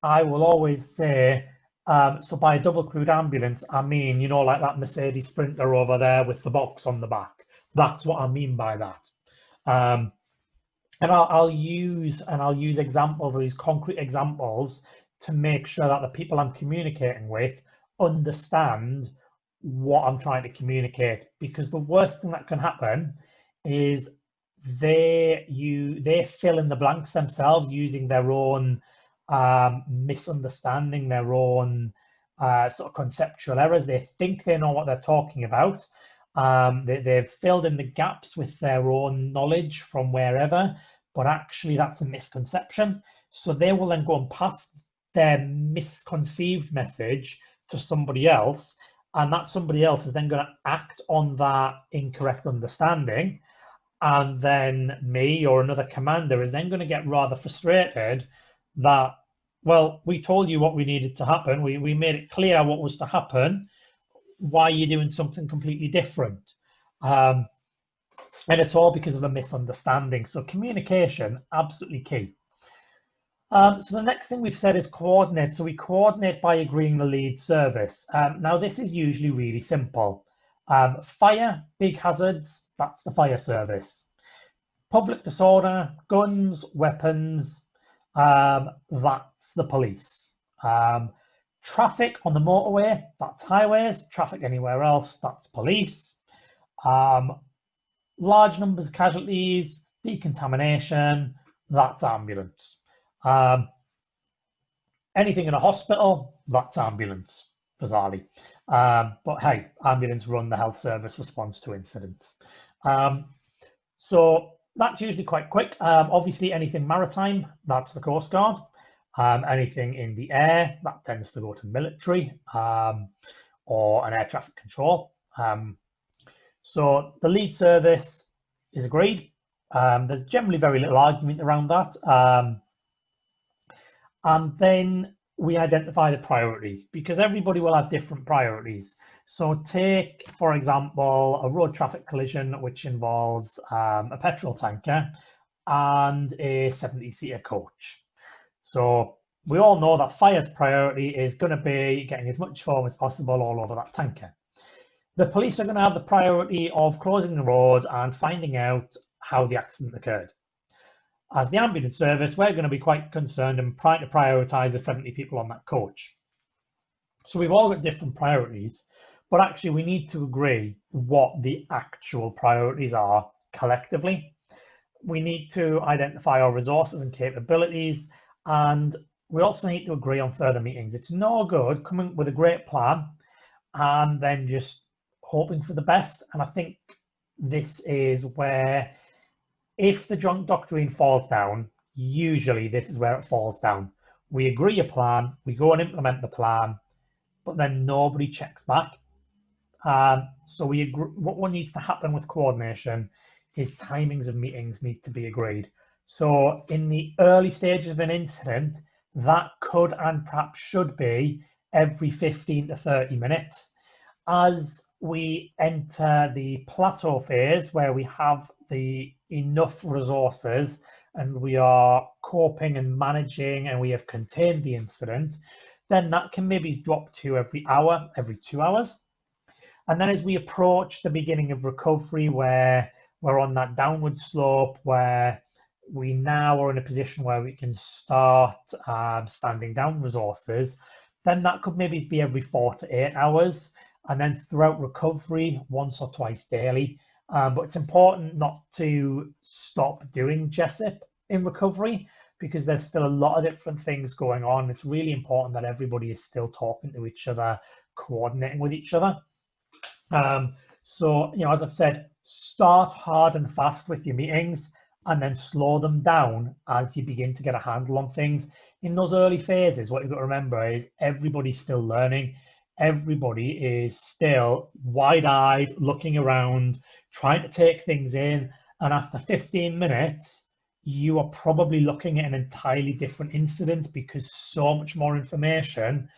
I will always say, so by a double crewed ambulance, I mean, you know, like that Mercedes Sprinter over there with the box on the back. That's what I mean by that. And I'll use examples, these concrete examples, to make sure that the people I'm communicating with understand what I'm trying to communicate. Because the worst thing that can happen is they fill in the blanks themselves using their own misunderstanding, their own sort of conceptual errors. They think they know what they're talking about. They've filled in the gaps with their own knowledge from wherever, but actually that's a misconception. So they will then go and pass their misconceived message to somebody else, and that somebody else is then going to act on that incorrect understanding. And then me or another commander is then going to get rather frustrated that, well, we told you what we needed to happen. We made it clear what was to happen. Why are you doing something completely different? And it's all because of a misunderstanding. So communication, absolutely key. So the next thing we've said is coordinate. So we coordinate by agreeing the lead service. Now this is usually really simple. Fire, big hazards, that's the fire service. Public disorder, guns, weapons, that's the police. Traffic on the motorway, that's highways. Traffic anywhere else, that's police. Large numbers of casualties, decontamination, that's ambulance. Anything in a hospital, that's ambulance, bizarrely. But hey, ambulance run the health service response to incidents. So that's usually quite quick. Obviously, anything maritime, that's the Coast Guard. Anything in the air, that tends to go to military or an air traffic control. So the lead service is agreed. There's generally very little argument around that. And then we identify the priorities, because everybody will have different priorities. So take, for example, a road traffic collision, which involves a petrol tanker and a 70-seater coach. So we all know that fire's priority is going to be getting as much foam as possible all over that tanker. The police are going to have the priority of closing the road and finding out how the accident occurred. As the ambulance service, we're going to be quite concerned and trying to prioritise the 70 people on that coach. So we've all got different priorities, but actually we need to agree what the actual priorities are collectively. We need to identify our resources and capabilities, and we also need to agree on further meetings. It's no good coming with a great plan and then just hoping for the best. And I think this is where, if the joint doctrine falls down, usually this is where it falls down. We agree a plan, we go and implement the plan, but then nobody checks back. So we agree, what needs to happen with coordination is timings of meetings need to be agreed. So in the early stages of an incident, that could and perhaps should be every 15 to 30 minutes. As we enter the plateau phase, where we have the enough resources and we are coping and managing and we have contained the incident, then that can maybe drop to every hour, every 2 hours. And then as we approach the beginning of recovery, where we're on that downward slope, where we now are in a position where we can start standing down resources, then that could maybe be every 4 to 8 hours. And then throughout recovery, once or twice daily. But it's important not to stop doing JESIP in recovery, because there's still a lot of different things going on. It's really important that everybody is still talking to each other, coordinating with each other. So, as I've said, start hard and fast with your meetings and then slow them down as you begin to get a handle on things. In those early phases, what you've got to remember is everybody's still learning. Everybody is still wide-eyed, looking around, trying to take things in. And after 15 minutes, you are probably looking at an entirely different incident, because so much more information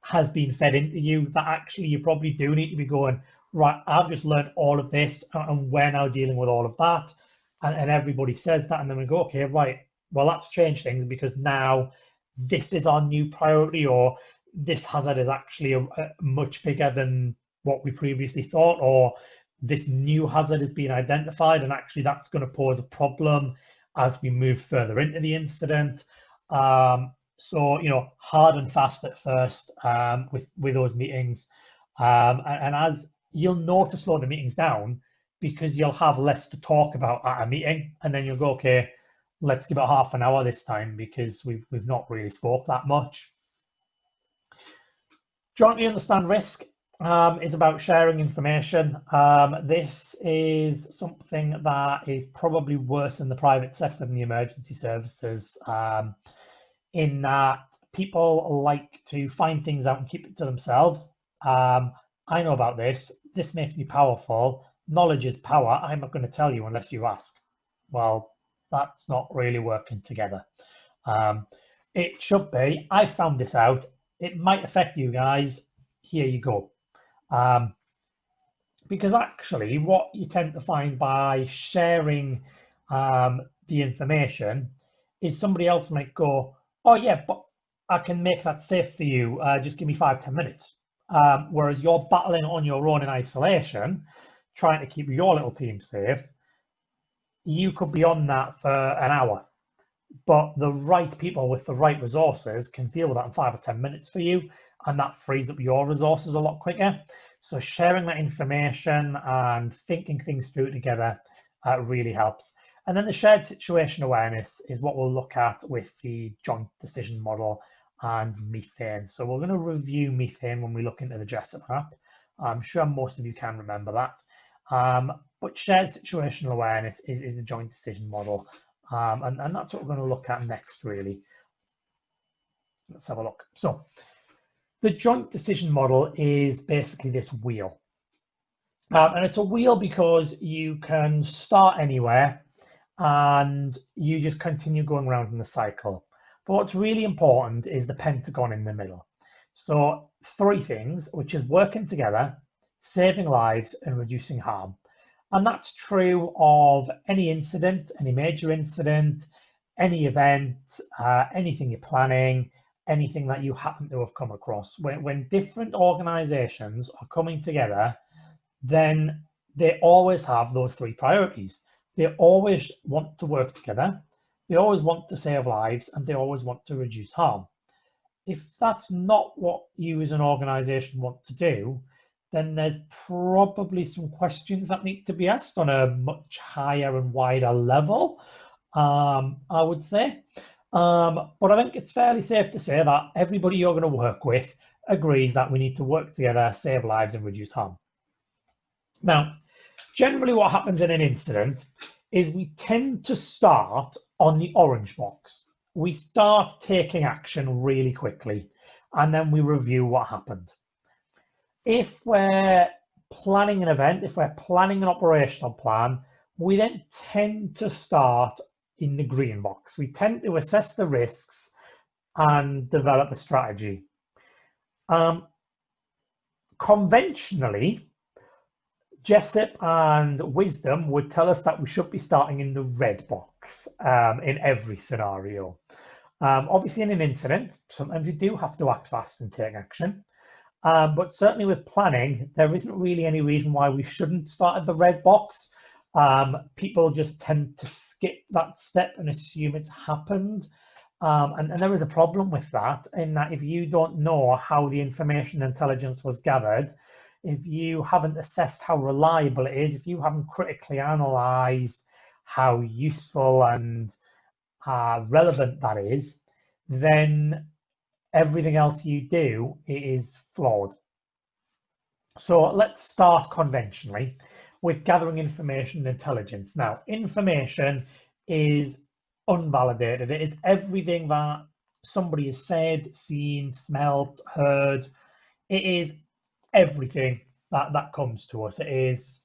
has been fed into you that actually you probably do need to be going, right, I've just learned all of this and we're now dealing with all of that. And everybody says that, and then we go, okay, right, well, that's changed things, because now this is our new priority, or this hazard is actually a much bigger than what we previously thought, or this new hazard is being identified, and actually that's going to pose a problem as we move further into the incident. So, hard and fast at first with those meetings. And as you'll know to slow the meetings down, because you'll have less to talk about at a meeting, and then you'll go, okay, let's give it half an hour this time, because we've not really spoke that much. Jointly understand risk is about sharing information. This is something that is probably worse in the private sector than the emergency services, in that people like to find things out and keep it to themselves. I know about this. This makes me powerful. Knowledge is power. I'm not going to tell you unless you ask. Well, that's not really working together. It should be, I found this out. It might affect you guys. Here you go. Because actually what you tend to find by sharing the information is somebody else might go, oh yeah, but I can make that safe for you. Just give me 5-10 minutes. Whereas you're battling on your own in isolation, trying to keep your little team safe. You could be on that for an hour, but the right people with the right resources can deal with that in 5 or 10 minutes for you, and that frees up your resources a lot quicker. So sharing that information and thinking things through together really helps. And then the shared situation awareness is what we'll look at with the joint decision model and methane. So we're going to review methane when we look into the JESIP app. I'm sure most of you can remember that. But shared situational awareness is the joint decision model. And that's what we're going to look at next, really. Let's have a look. So the joint decision model is basically this wheel. And it's a wheel because you can start anywhere and you just continue going around in the cycle. But what's really important is the pentagon in the middle. So 3 things, which is working together, saving lives, and reducing harm. And that's true of any incident, any major incident, any event, anything you're planning, anything that you happen to have come across. When different organizations are coming together, then they always have those 3 priorities. They always want to work together, they always want to save lives, and they always want to reduce harm. If that's not what you as an organization want to do, then there's probably some questions that need to be asked on a much higher and wider level, I would say. But I think it's fairly safe to say that everybody you're going to work with agrees that we need to work together, save lives and reduce harm. Now, generally what happens in an incident is we tend to start on the orange box. We start taking action really quickly, and then we review what happened. If we're planning an event, if we're planning an operational plan, we then tend to start in the green box. We tend to assess the risks and develop a strategy. Conventionally, JESIP and wisdom would tell us that we should be starting in the red box in every scenario. Obviously, in an incident, sometimes you do have to act fast and take action. But certainly with planning, there isn't really any reason why we shouldn't start at the red box. People just tend to skip that step and assume it's happened. And there is a problem with that, in that if you don't know how the information and intelligence was gathered, if you haven't assessed how reliable it is, if you haven't critically analysed how useful and relevant that is, then everything else you do is flawed. So let's start conventionally with gathering information and intelligence. Now, information is unvalidated. It is everything that somebody has said, seen, smelled, heard. It is everything that comes to us. It is,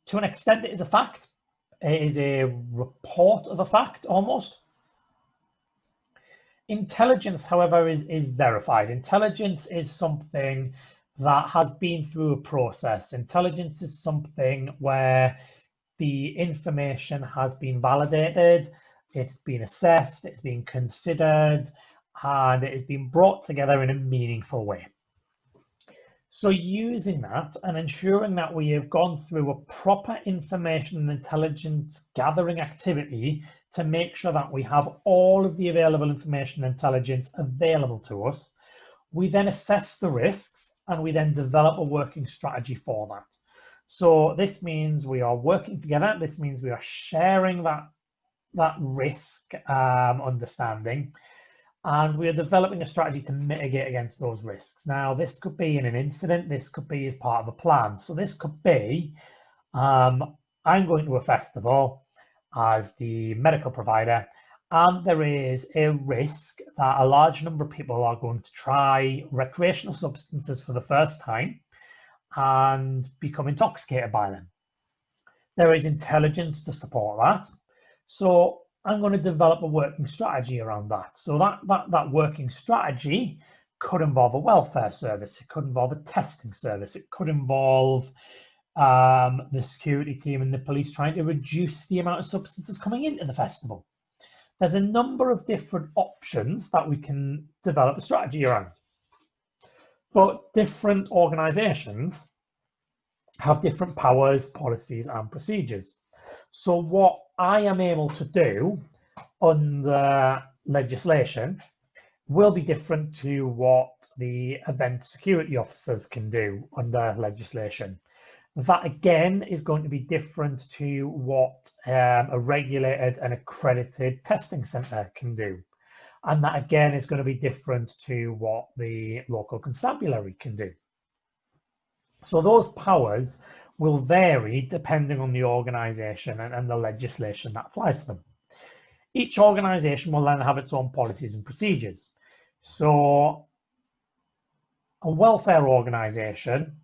to an extent, it is a fact. It is a report of a fact, almost. Intelligence, however, is verified. Intelligence is something that has been through a process. Intelligence is something where the information has been validated, it's been assessed, it's been considered, and it has been brought together in a meaningful way. So using that and ensuring that we have gone through a proper information and intelligence gathering activity to make sure that we have all of the available information and intelligence available to us, we then assess the risks and we then develop a working strategy for that. So this means we are working together. This means we are sharing that risk understanding, and we are developing a strategy to mitigate against those risks. Now, this could be in an incident, this could be as part of a plan. So this could be, I'm going to a festival as the medical provider, and there is a risk that a large number of people are going to try recreational substances for the first time and become intoxicated by them. There is intelligence to support that. So I'm going to develop a working strategy around that. So that working strategy could involve a welfare service. It could involve a testing service. It could involve the security team and the police trying to reduce the amount of substances coming into the festival. There's a number of different options that we can develop a strategy around. But different organisations have different powers, policies, and procedures. So what I am able to do under legislation will be different to what the event security officers can do under legislation. That again is going to be different to what a regulated and accredited testing centre can do. And that again is going to be different to what the local constabulary can do. So those powers will vary depending on the organisation and the legislation that applies to them. Each organisation will then have its own policies and procedures. So a welfare organisation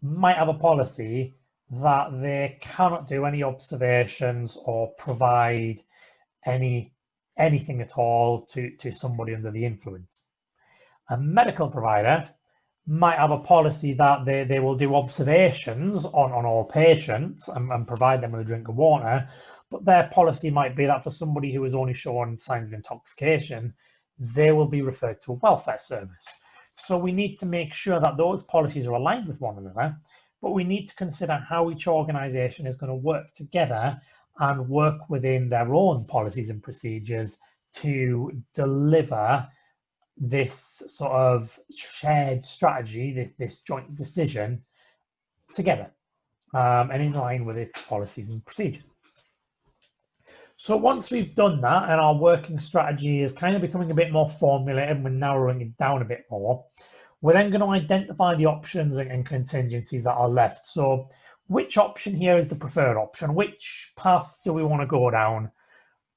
might have a policy that they cannot do any observations or provide anything at all to somebody under the influence. A medical provider might have a policy that they will do observations on all patients and provide them with a drink of water, but their policy might be that for somebody who is only showing signs of intoxication, they will be referred to a welfare service. So we need to make sure that those policies are aligned with one another, but we need to consider how each organisation is going to work together and work within their own policies and procedures to deliver this sort of shared strategy, this joint decision together, and in line with its policies and procedures. So once we've done that and our working strategy is kind of becoming a bit more formulated, we're narrowing it down a bit more, we're then going to identify the options and contingencies that are left. So which option here is the preferred option? Which path do we want to go down?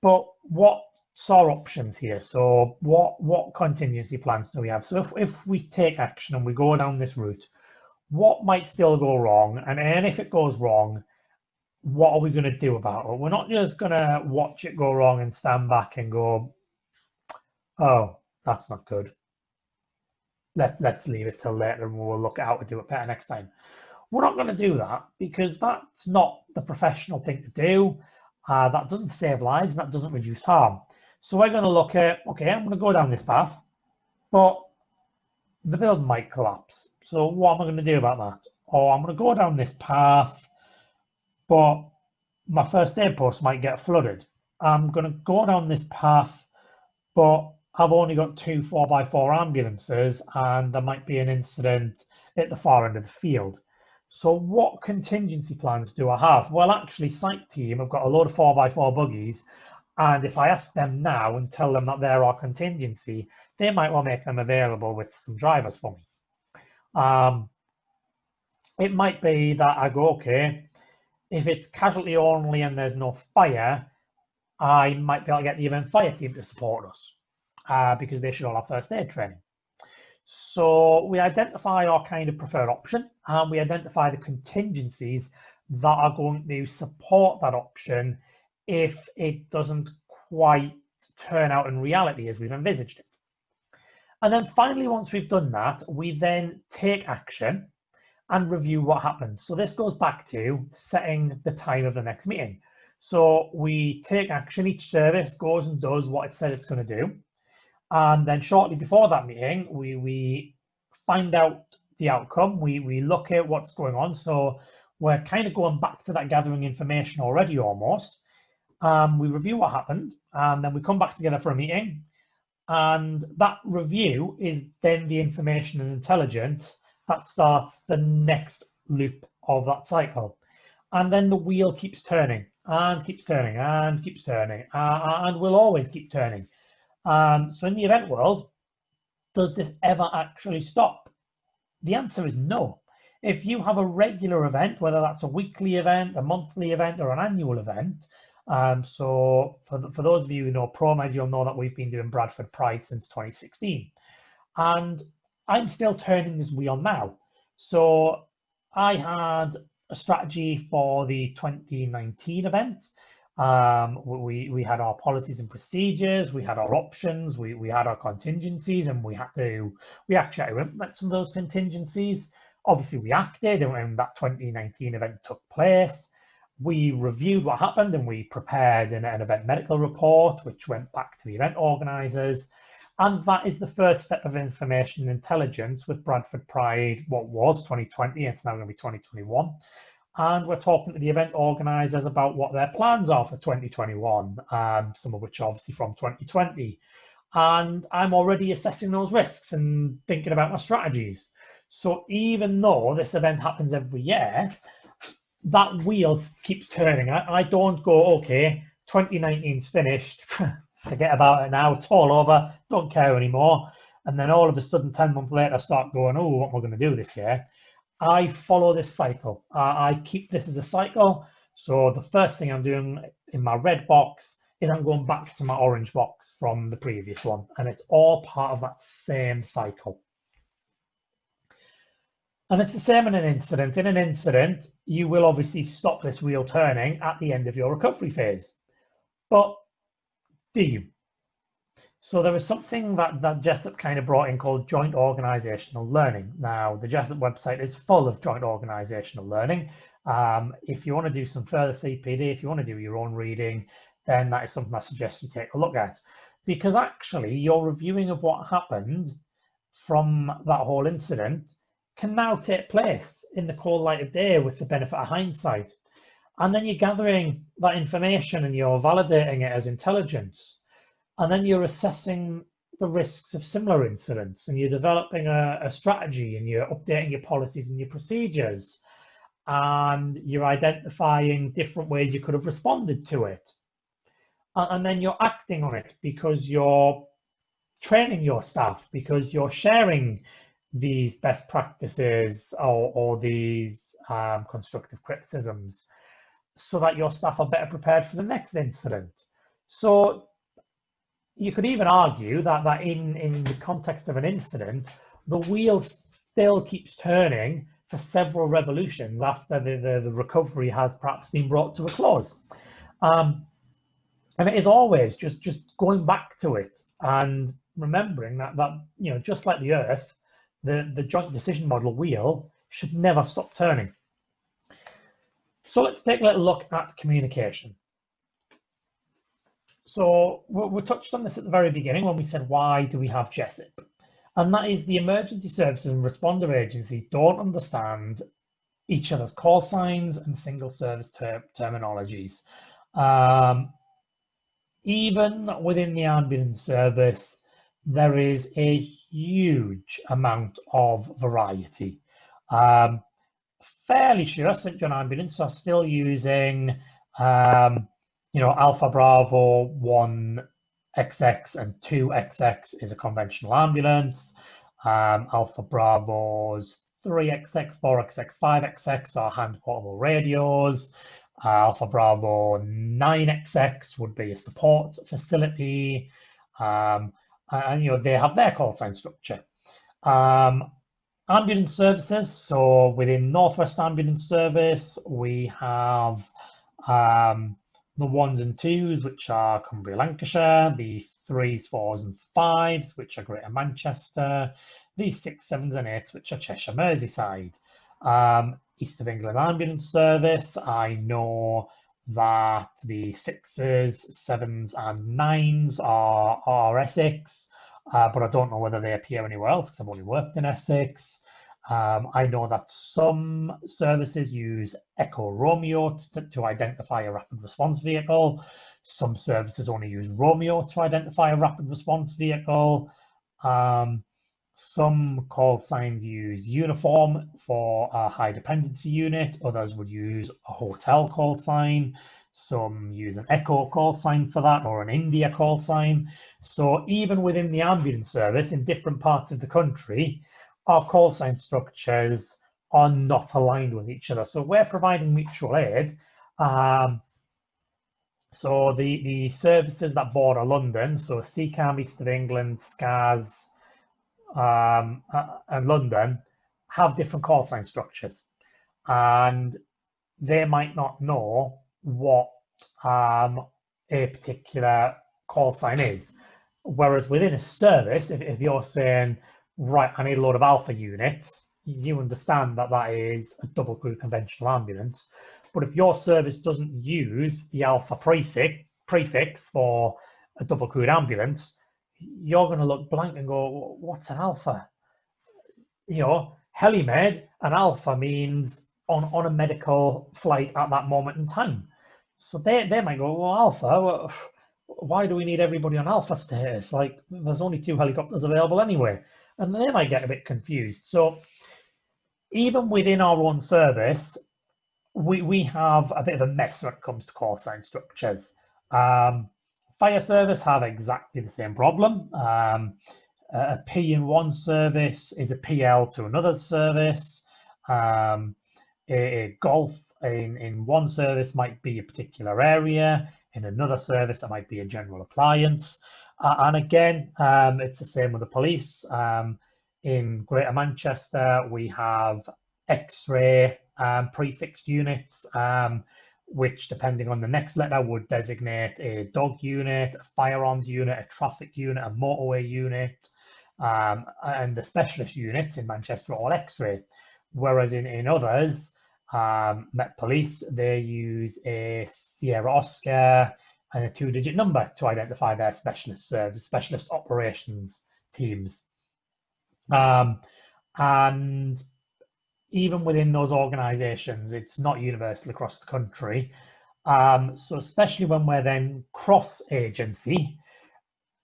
But what's our options here? So what contingency plans do we have? So if we take action and we go down this route, what might still go wrong? And if it goes wrong, what are we going to do about it? We're not just going to watch it go wrong and stand back and go, oh, that's not good. Let's leave it till later and we'll look at how to do it better next time. We're not going to do that because that's not the professional thing to do. That doesn't save lives and that doesn't reduce harm. So we're going to look at, okay, I'm going to go down this path, but the building might collapse. So what am I going to do about that? Or I'm going to go down this path, but my first aid post might get flooded. I'm going to go down this path, but I've only got 2 4x4 ambulances and there might be an incident at the far end of the field. So what contingency plans do I have? Well, actually, site team have got a load of 4x4 buggies, and if I ask them now and tell them that they're our contingency, they might well make them available with some drivers for me. It might be that I go, okay, if it's casualty only and there's no fire, I might be able to get the event fire team to support us because they should all have first aid training. So we identify our kind of preferred option and we identify the contingencies that are going to support that option if it doesn't quite turn out in reality as we've envisaged it. And then finally, once we've done that, we then take action and review what happened. So this goes back to setting the time of the next meeting. So we take action, each service goes and does what it said it's going to do. And then shortly before that meeting, we find out the outcome. We look at what's going on. So we're kind of going back to that gathering information already almost. We review what happened and then we come back together for a meeting. And that review is then the information and intelligence that starts the next loop of that cycle. And then the wheel keeps turning and keeps turning and keeps turning and will always keep turning. So in the event world, does this ever actually stop? The answer is no. If you have a regular event, whether that's a weekly event, a monthly event, or an annual event, so for those of you who know ProMed, you'll know that we've been doing Bradford Pride since 2016. And I'm still turning this wheel now. So I had a strategy for the 2019 event. We had our policies and procedures, we had our options, we had our contingencies, and we actually had to implement some of those contingencies. Obviously, we acted, and that 2019 event took place. We reviewed what happened, and we prepared an event medical report, which went back to the event organisers. And that is the first step of information intelligence with Bradford Pride, what was 2020, it's now going to be 2021. And we're talking to the event organisers about what their plans are for 2021, some of which are obviously from 2020. And I'm already assessing those risks and thinking about my strategies. So even though this event happens every year, that wheel keeps turning. I don't go, okay, 2019's finished, forget about it now, it's all over, don't care anymore. And then all of a sudden, 10 months later, start going, oh, what am I going to do this year? I follow this cycle. I keep this as a cycle. So the first thing I'm doing in my red box is I'm going back to my orange box from the previous one. And it's all part of that same cycle. And it's the same in an incident. In an incident, you will obviously stop this wheel turning at the end of your recovery phase. But do you? So there is something that JESIP kind of brought in called joint organizational learning. Now, the JESIP website is full of joint organizational learning. If you want to do some further CPD, if you want to do your own reading, then that is something I suggest you take a look at. Because actually, your reviewing of what happened from that whole incident can now take place in the cold light of day with the benefit of hindsight. And then you're gathering that information and you're validating it as intelligence. And then you're assessing the risks of similar incidents, and you're developing a strategy, and you're updating your policies and your procedures, and you're identifying different ways you could have responded to it. And then you're acting on it because you're training your staff, because you're sharing these best practices or these constructive criticisms, so that your staff are better prepared for the next incident. So you could even argue that in the context of an incident, the wheel still keeps turning for several revolutions after the recovery has perhaps been brought to a close. And it is always just going back to it and remembering that just like the Earth, the joint decision model wheel should never stop turning. So let's take a little look at communication. So we touched on this at the very beginning when we said, why do we have JESIP? And that is, the emergency services and responder agencies don't understand each other's call signs and single service terminologies. Even within the ambulance service, there is a huge amount of variety. Fairly sure St John Ambulance are still using Alpha Bravo 1XX and 2XX is a conventional ambulance. Alpha Bravo's 3XX, 4XX, 5XX are hand portable radios. Alpha Bravo 9XX would be a support facility. And they have their call sign structure. Ambulance services, so within Northwest Ambulance Service, we have the 1s and 2s, which are Cumbria, Lancashire, the 3s, 4s and 5s, which are Greater Manchester, the 6s, 7s and 8s, which are Cheshire, Merseyside. East of England Ambulance Service, I know that the 6s, 7s and 9s are Essex. But I don't know whether they appear anywhere else because I've only worked in Essex. I know that some services use Echo Romeo to identify a rapid response vehicle. Some services only use Romeo to identify a rapid response vehicle. Some call signs use uniform for a high dependency unit. Others would use a hotel call sign. Some use an Echo call sign for that, or an India call sign. So even within the ambulance service in different parts of the country, our call sign structures are not aligned with each other. So we're providing mutual aid. So the services that border London, so CCAM, East of England, SCAS, and London, have different call sign structures. And they might not know what a particular call sign is. Whereas within a service, if you're saying, right, I need a load of Alpha units, you understand that that is a double crew conventional ambulance. But if your service doesn't use the Alpha prefix for a double crewed ambulance, you're going to look blank and go, what's an Alpha? Helimed and Alpha means on a medical flight at that moment in time. So they might go, well, Alpha, why do we need everybody on Alpha status? Like, there's only 2 helicopters available anyway. And they might get a bit confused. So even within our own service, we have a bit of a mess when it comes to call sign structures. Fire service have exactly the same problem. A P in one service is a PL to another service. A golf in one service might be a particular area. In another service, it might be a general appliance. And again, it's the same with the police. In Greater Manchester, we have X-ray prefixed units, which, depending on the next letter, would designate a dog unit, a firearms unit, a traffic unit, a motorway unit, and the specialist units in Manchester are all X-ray. Whereas in others, Met Police, they use a Sierra Oscar and a 2-digit number to identify their specialist service, specialist operations teams. And even within those organizations, it's not universal across the country. So especially when we're then cross-agency,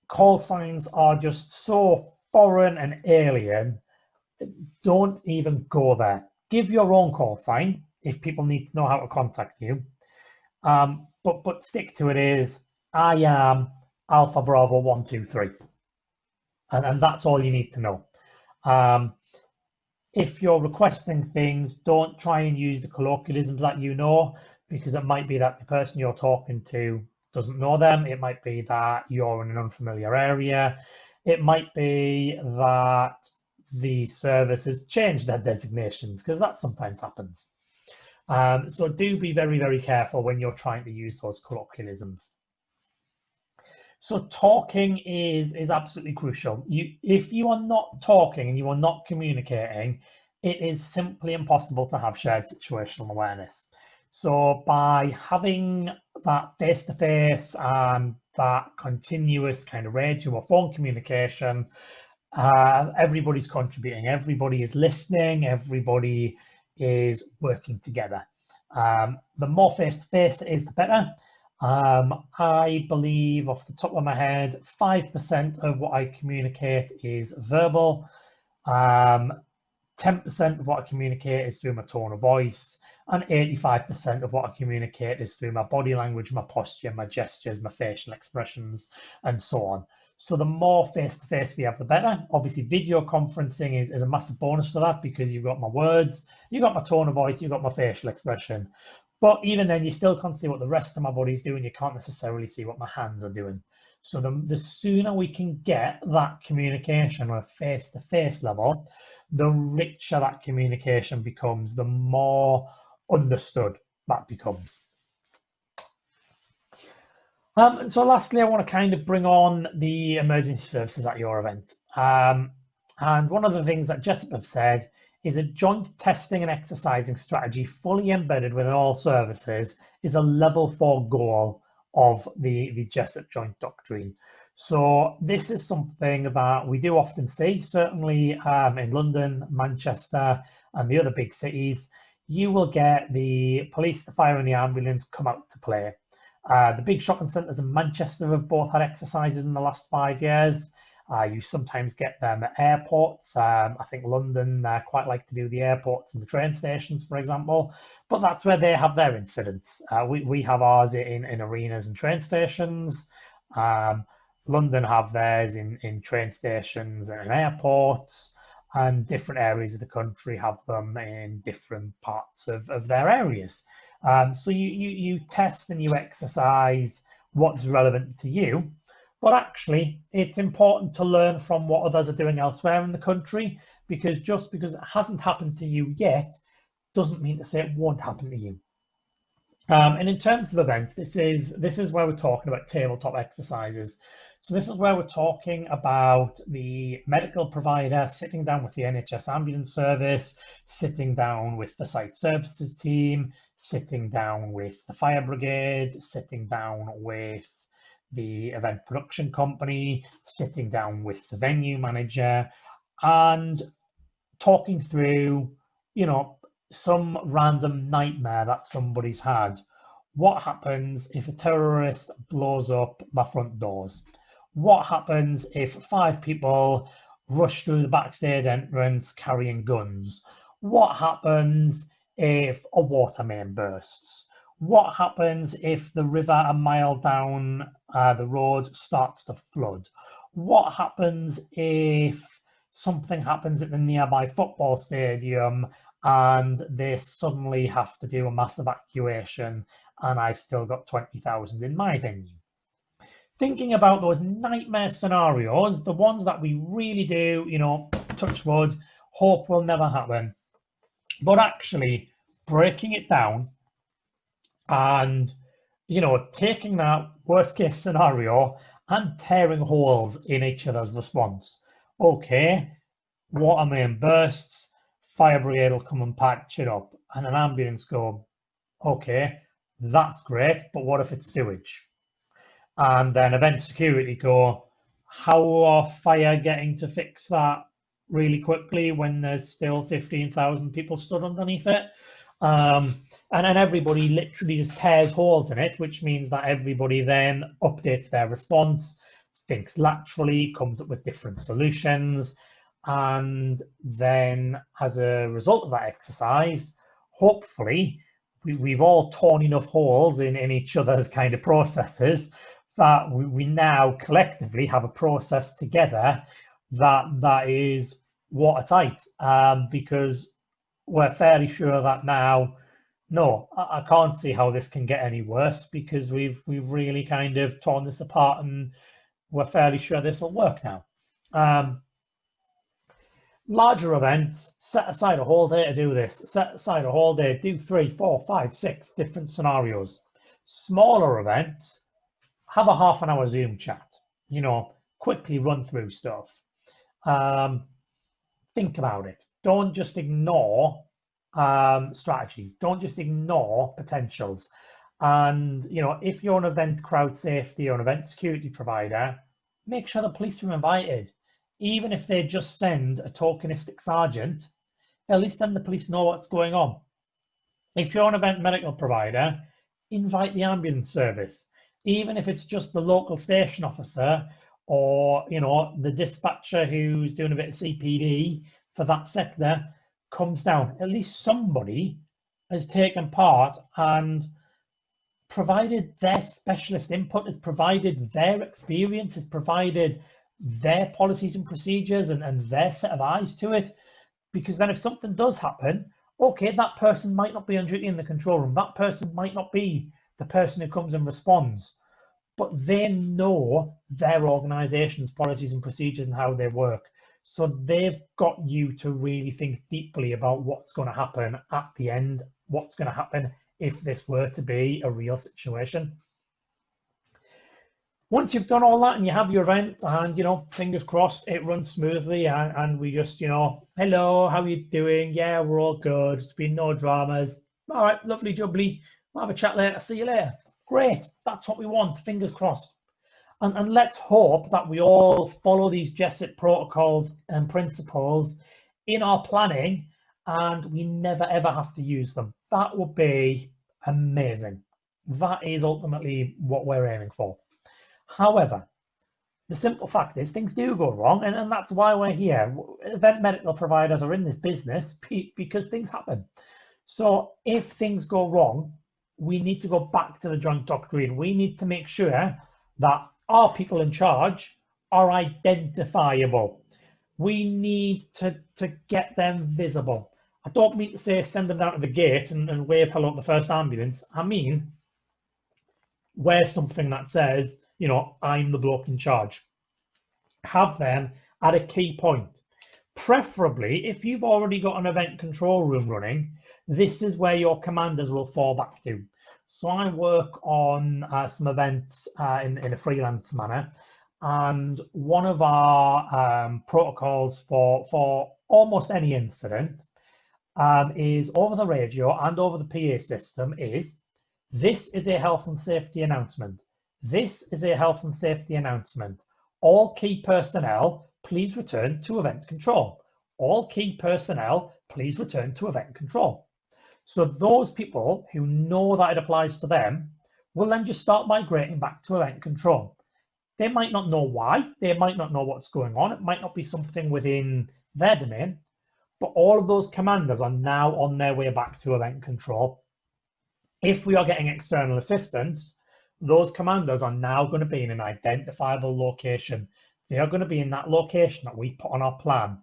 call signs are just so foreign and alien. Don't even go there. Give your own call sign if people need to know how to contact you. But stick to it is, I am Alpha Bravo 123. And that's all you need to know. If you're requesting things, don't try and use the colloquialisms that you know, because it might be that the person you're talking to doesn't know them. It might be that you're in an unfamiliar area. It might be that the service has changed their designations, because that sometimes happens. So do be very, very careful when you're trying to use those colloquialisms. So talking is absolutely crucial. If you are not talking and you are not communicating, it is simply impossible to have shared situational awareness. So by having that face-to-face and that continuous kind of radio or phone communication, everybody's contributing, everybody is listening, everybody is working together. The more face-to-face it is, the better. I believe off the top of my head, 5% of what I communicate is verbal. 10% of what I communicate is through my tone of voice, and 85% of what I communicate is through my body language, my posture, my gestures, my facial expressions, and so on. So the more face-to-face we have, the better. Obviously, video conferencing is a massive bonus for that, because you've got my words, you've got my tone of voice, you've got my facial expression. But even then, you still can't see what the rest of my body's doing. You can't necessarily see what my hands are doing. So the sooner we can get that communication on a face-to-face level, the richer that communication becomes, the more understood that becomes. So lastly, I want to kind of bring on the emergency services at your event. And one of the things that JESIP have said is a joint testing and exercising strategy fully embedded within all services is a level 4 goal of the JESIP Joint Doctrine. So this is something that we do often see, certainly in London, Manchester, and the other big cities. You will get the police, the fire, and the ambulance come out to play. The big shopping centres in Manchester have both had exercises in the last 5 years. You sometimes get them at airports. I think London quite like to do the airports and the train stations, for example, but that's where they have their incidents. We have ours in arenas and train stations. London have theirs in train stations and in airports, and different areas of the country have them in different parts of their areas. So you test and you exercise what's relevant to you. But actually, it's important to learn from what others are doing elsewhere in the country, because just because it hasn't happened to you yet doesn't mean to say it won't happen to you. And in terms of events, this is where we're talking about tabletop exercises. So this is where we're talking about the medical provider sitting down with the NHS ambulance service, sitting down with the site services team, sitting down with the fire brigade, sitting down with the event production company, sitting down with the venue manager, and talking through, some random nightmare that somebody's had. What happens if a terrorist blows up my front doors? What happens if 5 people rush through the backstage entrance carrying guns? What happens if a water main bursts? What happens if the river a mile down the road starts to flood? What happens if something happens at the nearby football stadium and they suddenly have to do a mass evacuation and I've still got 20,000 in my venue? Thinking about those nightmare scenarios, the ones that we really do, touch wood, hope will never happen, but actually breaking it down and, taking that worst case scenario and tearing holes in each other's response. Okay, water main bursts, fire brigade will come and patch it up, and an ambulance go, okay, that's great, but what if it's sewage? And then event security go, how are fire getting to fix that really quickly when there's still 15,000 people stood underneath it? And then everybody literally just tears holes in it, which means that everybody then updates their response. thinks laterally, comes up with different solutions, and then as a result of that exercise, hopefully we've all torn enough holes in each other's kind of processes that we now collectively have a process together that is watertight, because we're fairly sure that now, no, I can't see how this can get any worse, because we've really kind of torn this apart, and we're fairly sure this will work now. Larger events, set aside a whole day to do this. Set aside a whole day, do 3, 4, 5, 6 different scenarios. Smaller events, have a half an hour Zoom chat, you know, quickly run through stuff. Think about it. Don't just ignore strategies. Don't just ignore potentials. And, you know, if you're an event crowd safety or an event security provider, make sure the police are invited. Even if they just send a tokenistic sergeant, at least then the police know what's going on. If you're an event medical provider, invite the ambulance service. Even if it's just the local station officer or, you know, the dispatcher who's doing a bit of CPD for that sector comes down. At least somebody has taken part and provided their specialist input, has provided their experience, has provided their policies and procedures and their set of eyes to it. Because then if something does happen, okay, that person might not be on duty in the control room. That person might not be the person who comes and responds, but they know their organization's policies and procedures and how they work. So they've got you to really think deeply about what's going to happen at the end, what's going to happen if this were to be a real situation. Once you've done all that and you have your event and, you know, fingers crossed, it runs smoothly and we just, you know, hello, how are you doing? Yeah, we're all good. It's been no dramas. All right, lovely jubbly. We'll have a chat later. See you later. Great. That's what we want. Fingers crossed. And let's hope that we all follow these JESIP protocols and principles in our planning and we never, ever have to use them. That would be amazing. That is ultimately what we're aiming for. However, the simple fact is things do go wrong, and that's why we're here. Event medical providers are in this business because things happen. So if things go wrong, we need to go back to the Joint Doctrine. We need to make sure that our people in charge are identifiable. We need to get them visible. I don't mean to say send them down to the gate and wave hello to the first ambulance. I mean, wear something that says, you know, I'm the bloke in charge. Have them at a key point. Preferably, if you've already got an event control room running, this is where your commanders will fall back to. So I work on some events in a freelance manner, and one of our protocols for almost any incident is over the radio and over the PA system is, this is a health and safety announcement. This is a health and safety announcement. All key personnel, please return to event control. All key personnel, please return to event control. So those people who know that it applies to them will then just start migrating back to event control. They might not know why, they might not know what's going on, it might not be something within their domain, but all of those commanders are now on their way back to event control. If we are getting external assistance, those commanders are now going to be in an identifiable location. They are going to be in that location that we put on our plan.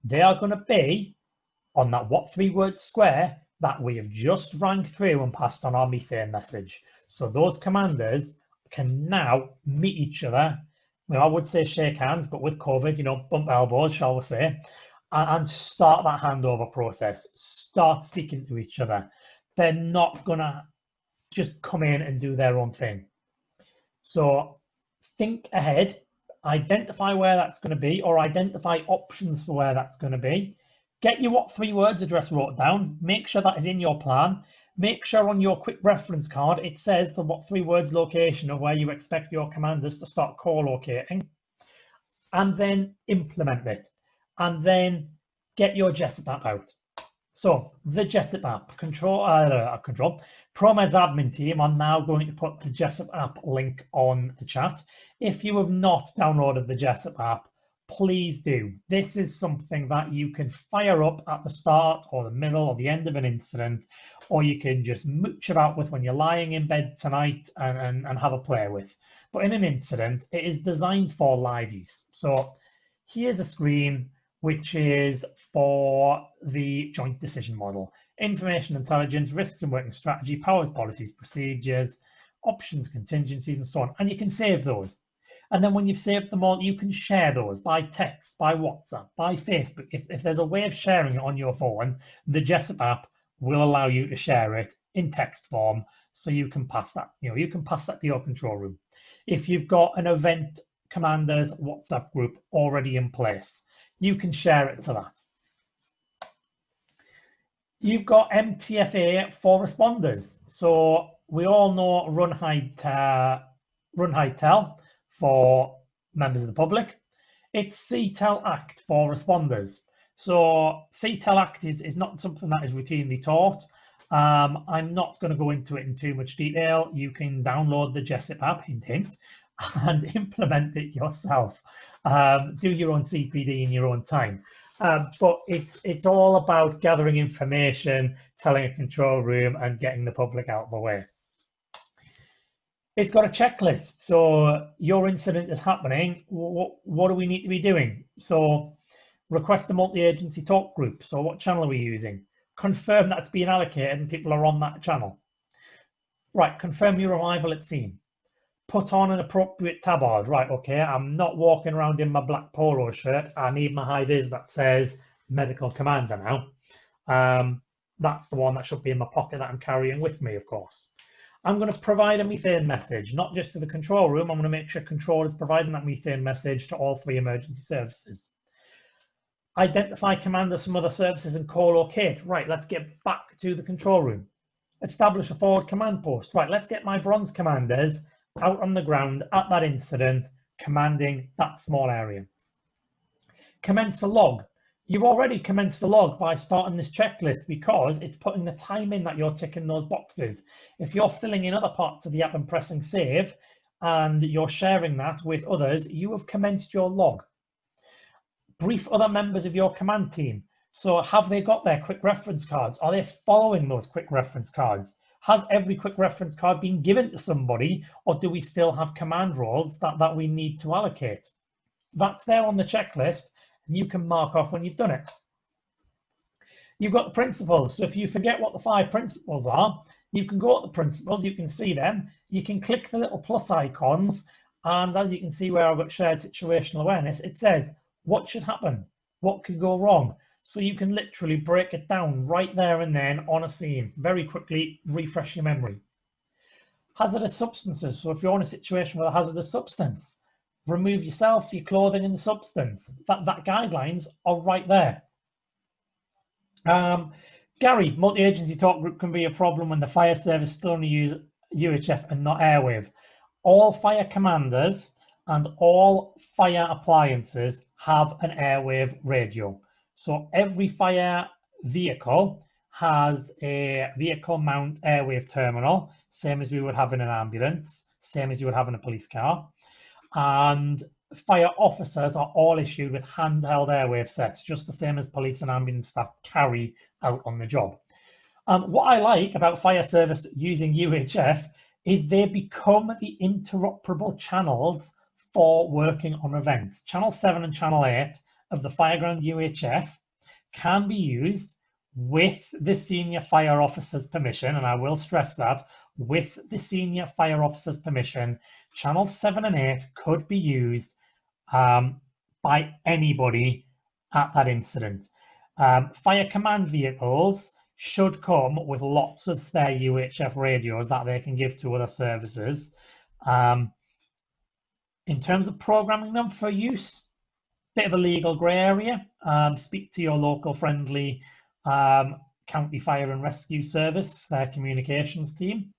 They are going to be on that what 3-word square that we have just rang through and passed on our methane message. So those commanders can now meet each other. Well, I would say shake hands, but with COVID, you know, bump elbows, shall we say, and start that handover process. Start speaking to each other. They're not going to just come in and do their own thing. So think ahead, identify where that's going to be, or identify options for where that's going to be. Get your what 3 words address wrote down. Make sure that is in your plan. Make sure on your quick reference card it says the what 3 words location of where you expect your commanders to start co-locating, and then implement it. And then get your JESIP app out. So the JESIP app ProMed's admin team are now going to put the JESIP app link on the chat. If you have not downloaded the JESIP app, please do. This is something that you can fire up at the start or the middle or the end of an incident, or you can just mooch about with when you're lying in bed tonight and have a play with. But in an incident, it is designed for live use. So here's a screen which is for the joint decision model. Information intelligence, risks and working strategy, powers, policies, procedures, options, contingencies, and so on. And you can save those. And then when you've saved them all, you can share those by text, by WhatsApp, by Facebook. If there's a way of sharing it on your phone, the JESIP app will allow you to share it in text form, so you can pass that. You can pass that to your control room. If you've got an event commander's WhatsApp group already in place, you can share it to that. You've got MTFA for responders. So we all know run, hide, tell for members of the public. It's see, tell, act for responders. So see, tell, act is not something that is routinely taught. I'm not going to go into it in too much detail. You can download the JESIP app, hint, hint, and implement it yourself. Do your own CPD in your own time. But it's all about gathering information, telling a control room, and getting the public out of the way. It's got a checklist. So your incident is happening. What do we need to be doing? So request a multi-agency talk group. So what channel are we using? Confirm that it's being allocated and people are on that channel. Right, confirm your arrival at scene. Put on an appropriate tabard. Right, okay, I'm not walking around in my black polo shirt. I need my high-vis that says medical commander now. That's the one that should be in my pocket that I'm carrying with me, of course. I'm going to provide a methane message, not just to the control room. I'm going to make sure control is providing that methane message to all 3 emergency services. Identify commanders from other services and co-locate. Right, let's get back to the control room. Establish a forward command post. Right, let's get my bronze commanders out on the ground at that incident, commanding that small area. Commence a log. You've already commenced a log by starting this checklist because it's putting the time in that you're ticking those boxes. If you're filling in other parts of the app and pressing save and you're sharing that with others, you have commenced your log. Brief other members of your command team. So have they got their quick reference cards? Are they following those quick reference cards? Has every quick reference card been given to somebody, or do we still have command roles that we need to allocate? That's there on the checklist, and you can mark off when you've done it. You've got the principles. So if you forget what the 5 principles are, you can go at the principles, you can see them, you can click the little plus icons, and as you can see where I've got shared situational awareness, it says what should happen, what could go wrong. So you can literally break it down right there and then on a scene, very quickly refresh your memory. Hazardous substances. So if you're in a situation with a hazardous substance, remove yourself, your clothing and the substance. That guidelines are right there. Gary, multi-agency talk group can be a problem when the fire service still only use UHF and not airwave. All fire commanders and all fire appliances have an airwave radio. So every fire vehicle has a vehicle mount airwave terminal, same as we would have in an ambulance, same as you would have in a police car. And fire officers are all issued with handheld airwave sets, just the same as police and ambulance staff carry out on the job. What I like about fire service using UHF is they become the interoperable channels for working on events. Channel 7 and Channel 8 of the Fireground UHF can be used with the senior fire officer's permission, and I will stress that, with the senior fire officer's permission, Channel 7 and 8 could be used by anybody at that incident. Fire command vehicles should come with lots of spare UHF radios that they can give to other services. In terms of programming them for use, bit of a legal grey area. Speak to your local friendly county fire and rescue service, their communications team.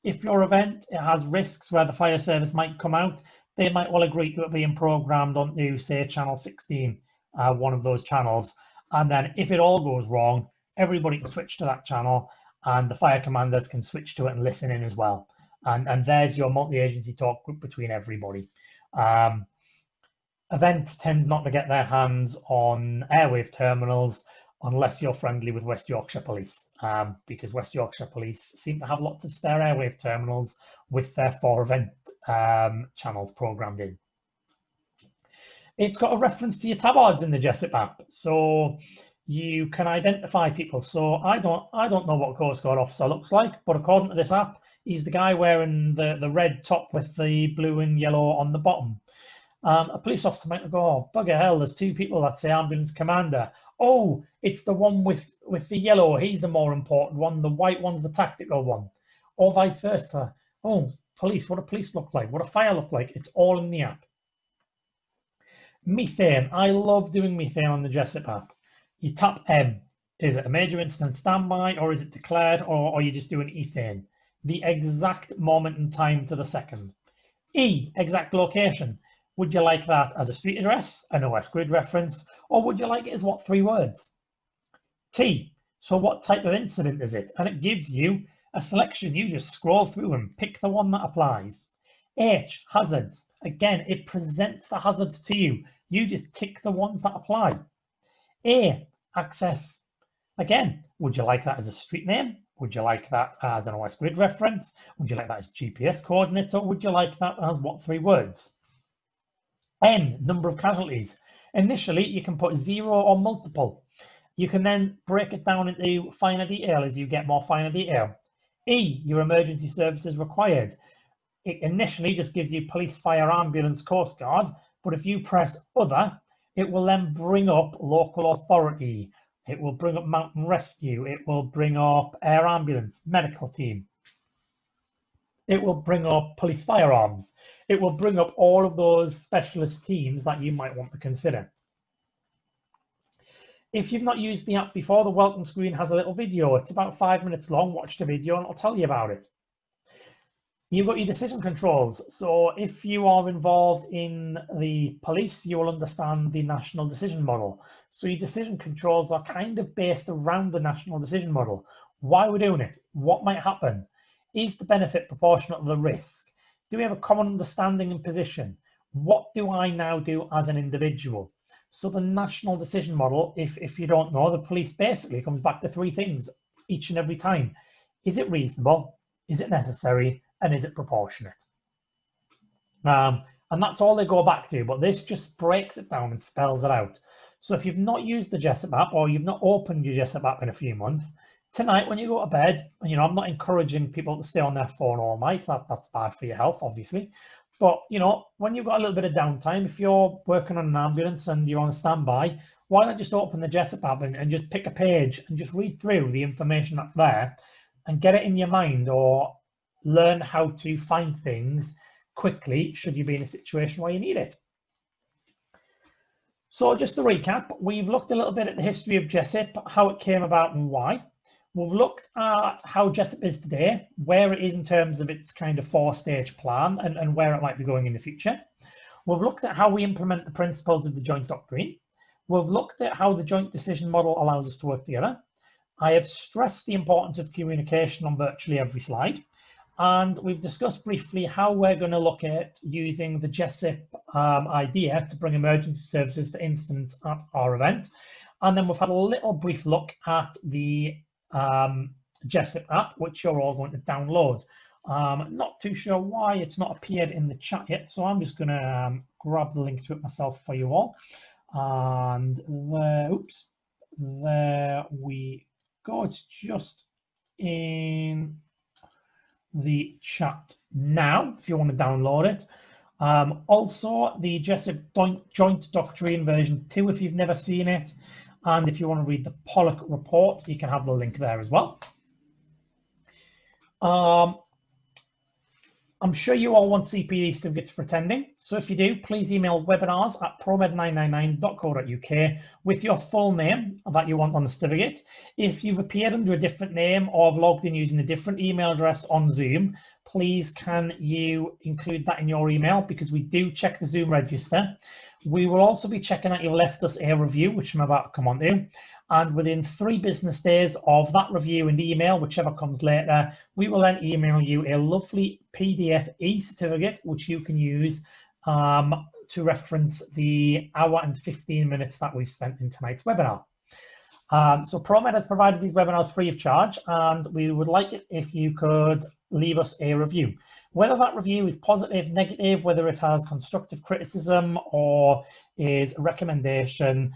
If your event has risks where the fire service might come out, they might well agree to it being programmed onto, say, channel 16, one of those channels, And then if it all goes wrong, everybody can switch to that channel and the fire commanders can switch to it and listen in as well. And there's your multi-agency talk group between everybody. Events tend not to get their hands on airwave terminals unless you're friendly with West Yorkshire Police, because West Yorkshire Police seem to have lots of spare airwave terminals with their 4 event channels programmed in. It's got a reference to your tabards in the JESIP app, so you can identify people. So I don't know what Coast Guard officer looks like, but according to this app, he's the guy wearing the red top with the blue and yellow on the bottom. A police officer might go, oh, bugger hell, there's 2 people that say ambulance commander. Oh, it's the one with the yellow. He's the more important one. The white one's the tactical one. Or vice versa. Oh, police, what do police look like? What do fire look like? It's all in the app. Methane. I love doing methane on the JESIP app. You tap M. Is it a major incident standby, or is it declared, or are you just doing ethane? The exact moment in time to the second. E, exact location. Would you like that as a street address, an OS grid reference, or would you like it as what 3 words? T, so what type of incident is it? And it gives you a selection. You just scroll through and pick the one that applies. H, hazards. Again, it presents the hazards to you. You just tick the ones that apply. A, access. Again, would you like that as a street name? Would you like that as an OS grid reference? Would you like that as GPS coordinates, or would you like that as what 3 words? N, number of casualties. Initially, you can put 0 or multiple. You can then break it down into finer detail as you get more finer detail. E, your emergency services required. It initially just gives you police, fire, ambulance, Coast Guard, but if you press other, it will then bring up local authority. It will bring up mountain rescue. It will bring up air ambulance, medical team. It will bring up police firearms. It will bring up all of those specialist teams that you might want to consider. If you've not used the app before, the welcome screen has a little video. It's about 5 minutes long. Watch the video and I'll tell you about it. You've got your decision controls. So if you are involved in the police, you will understand the national decision model. So your decision controls are kind of based around the national decision model. Why we're doing it? What might happen? Is the benefit proportionate to the risk? Do we have a common understanding and position? What do I now do as an individual? So the national decision model, if you don't know, the police basically comes back to 3 things each and every time. Is it reasonable? Is it necessary? And is it proportionate? And that's all they go back to, but this just breaks it down and spells it out. So if you've not used the JESIP app, or you've not opened your JESIP app in a few months, tonight when you go to bed, you know, I'm not encouraging people to stay on their phone all night. That's bad for your health, obviously. But, you know, when you've got a little bit of downtime, if you're working on an ambulance and you're on standby, why not just open the JESIP app and just pick a page and just read through the information that's there and get it in your mind, or learn how to find things quickly should you be in a situation where you need it. So just to recap, we've looked a little bit at the history of JESIP, how it came about and why. We've looked at how JESIP is today, where it is in terms of its kind of 4-stage plan and where it might be going in the future. We've looked at how we implement the principles of the Joint Doctrine. We've looked at how the joint decision model allows us to work together. I have stressed the importance of communication on virtually every slide. And we've discussed briefly how we're going to look at using the JESIP idea to bring emergency services to instance at our event. And then we've had a little brief look at the JESIP app, which you're all going to download. Not too sure why it's not appeared in the chat yet, so I'm just going to grab the link to it myself for you all. And there, oops, there we go. It's just in the chat now if you want to download it. Also the JESIP Joint Doctrine version 2 if you've never seen it, and if you want to read the Pollock report, you can have the link there as well. I'm sure you all want CPD certificates for attending, so if you do, please email webinars@promed999.co.uk with your full name that you want on the certificate. If you've appeared under a different name or have logged in using a different email address on Zoom, please can you include that in your email, because we do check the Zoom register. We will also be checking that you've left us a review, which I'm about to come on to. And within 3 business days of that review and email, whichever comes later, we will then email you a lovely PDF e-certificate, which you can use to reference the hour and 15 minutes that we've spent in tonight's webinar. So ProMed has provided these webinars free of charge, and we would like it if you could leave us a review. Whether that review is positive, negative, whether it has constructive criticism or is a recommendation,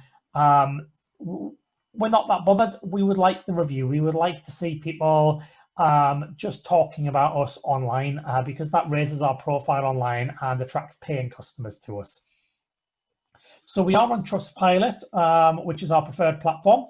we're not that bothered. We would like the review. We would like to see people just talking about us online because that raises our profile online and attracts paying customers to us. So we are on Trustpilot, which is our preferred platform.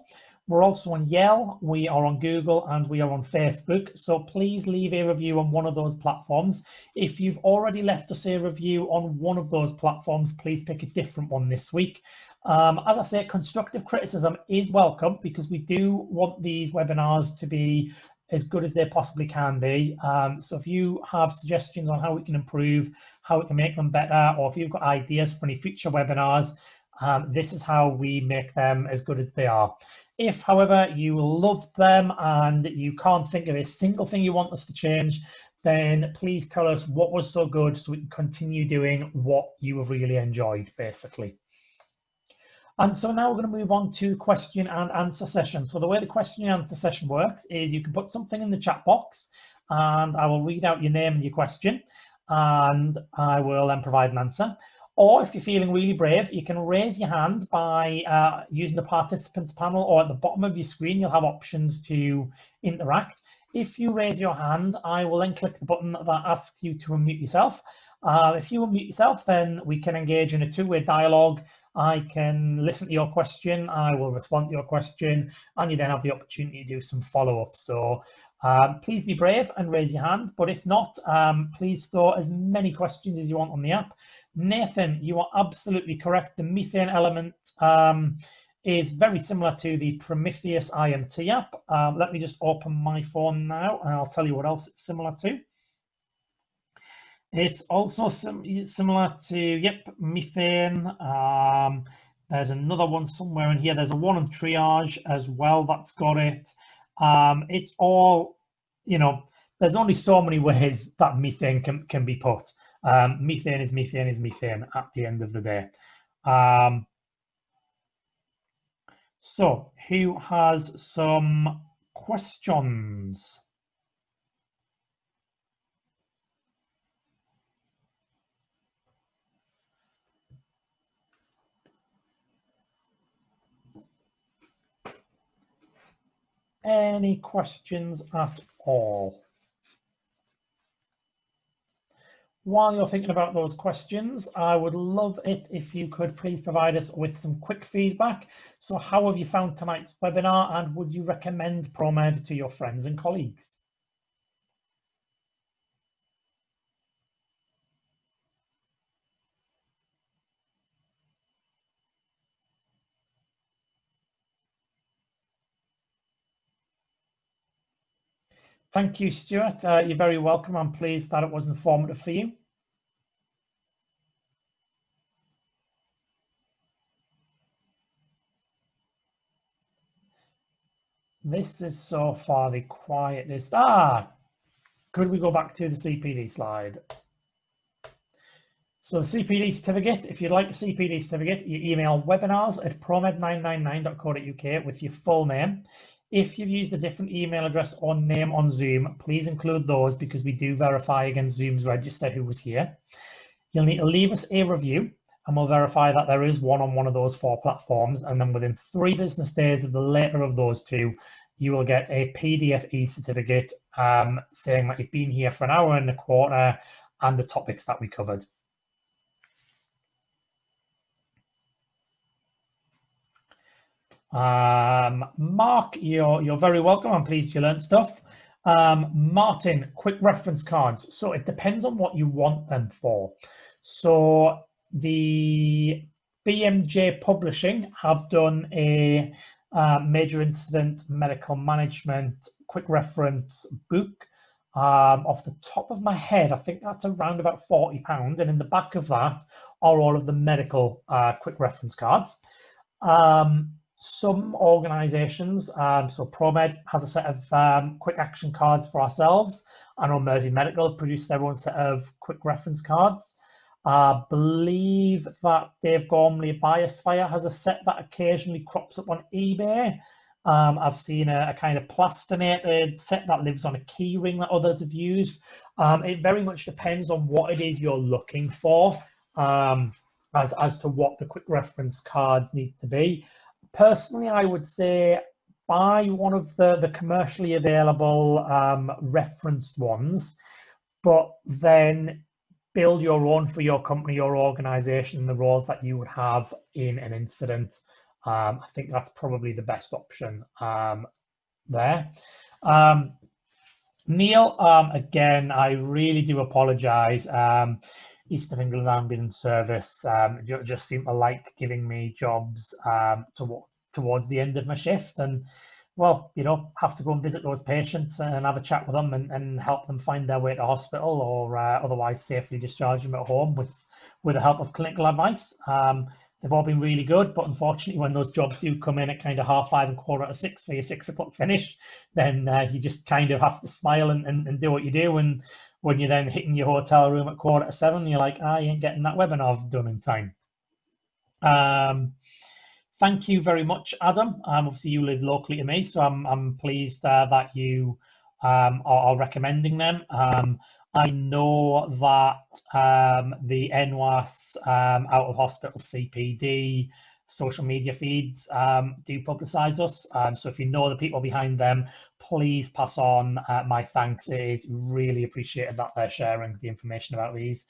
We're also on Yelp, we are on Google, and we are on Facebook. So please leave a review on one of those platforms. If you've already left us a review on one of those platforms, please pick a different one this week. As I say, constructive criticism is welcome because we do want these webinars to be as good as they possibly can be. So if you have suggestions on how we can improve, how we can make them better, or if you've got ideas for any future webinars, this is how we make them as good as they are. If, however, you love them and you can't think of a single thing you want us to change, then please tell us what was so good so we can continue doing what you have really enjoyed, basically. And so now we're going to move on to question and answer session. So the way the question and answer session works is you can put something in the chat box and I will read out your name and your question and I will then provide an answer. Or if you're feeling really brave, you can raise your hand by using the participants panel, or at the bottom of your screen, you'll have options to interact. If you raise your hand, I will then click the button that asks you to unmute yourself. If you unmute yourself, then we can engage in a two-way dialogue. I can listen to your question, I will respond to your question, and you then have the opportunity to do some follow-up. So please be brave and raise your hand, but if not, please store as many questions as you want on the app. Nathan, you are absolutely correct. The methane element is very similar to the Prometheus IMT app. Let me just open my phone now and I'll tell you what else it's similar to. It's also similar to, yep, methane. There's another one somewhere in here. There's a one on triage as well that's got it. It's all, you know, there's only so many ways that methane can be put. Methane is methane at the end of the day. So who has some questions? Any questions at all? While you're thinking about those questions, I would love it if you could please provide us with some quick feedback. So how have you found tonight's webinar, and would you recommend ProMed to your friends and colleagues? Thank you, Stuart. You're very welcome. I'm pleased that it was informative for you. This is so far the quietest. Could we go back to the CPD slide? So the CPD certificate, if you'd like a CPD certificate, you email webinars@promed999.co.uk with your full name. If you've used a different email address or name on Zoom, please include those because we do verify against Zoom's register who was here. You'll need to leave us a review and we'll verify that there is one on one of those 4 platforms. And then within 3 business days of the later of those 2, you will get a PDF e-certificate saying that you've been here for an hour and a quarter and the topics that we covered. Mark, you're very welcome. I'm pleased you learned stuff. Martin, quick reference cards. So it depends on what you want them for. So the BMJ Publishing have done a major incident medical management quick reference book. Off the top of my head, I think that's around about £40, and in the back of that, are all of the medical quick reference cards. Some organisations, so ProMed has a set of quick action cards for ourselves. I know Mersey Medical produce their own set of quick reference cards. I believe that Dave Gormley at Biosphere has a set that occasionally crops up on eBay. I've seen a kind of plastinated set that lives on a key ring that others have used. It very much depends on what it is you're looking for, as to what the quick reference cards need to be. Personally, I would say buy one of the commercially available referenced ones, but then build your own for your company or organization, the roles that you would have in an incident. I think that's probably the best option there. Neil, again, I really do apologise. East of England Ambulance Service just seem to like giving me jobs towards the end of my shift, and well, have to go and visit those patients and have a chat with them and help them find their way to hospital, or otherwise safely discharge them at home with the help of clinical advice. They've all been really good, but unfortunately, when those jobs do come in at kind of 5:30 and 6:15 for your 6 o'clock finish, then you just kind of have to smile and do what you do. And when you're then hitting your hotel room at 7:15, you're like, I ain't getting that webinar done in time. Thank you very much, Adam. Obviously, you live locally to me, so I'm pleased that you are recommending them. I know that the NWAS out of hospital CPD social media feeds do publicise us. So if you know the people behind them, please pass on my thanks. It is really appreciated that they're sharing the information about these.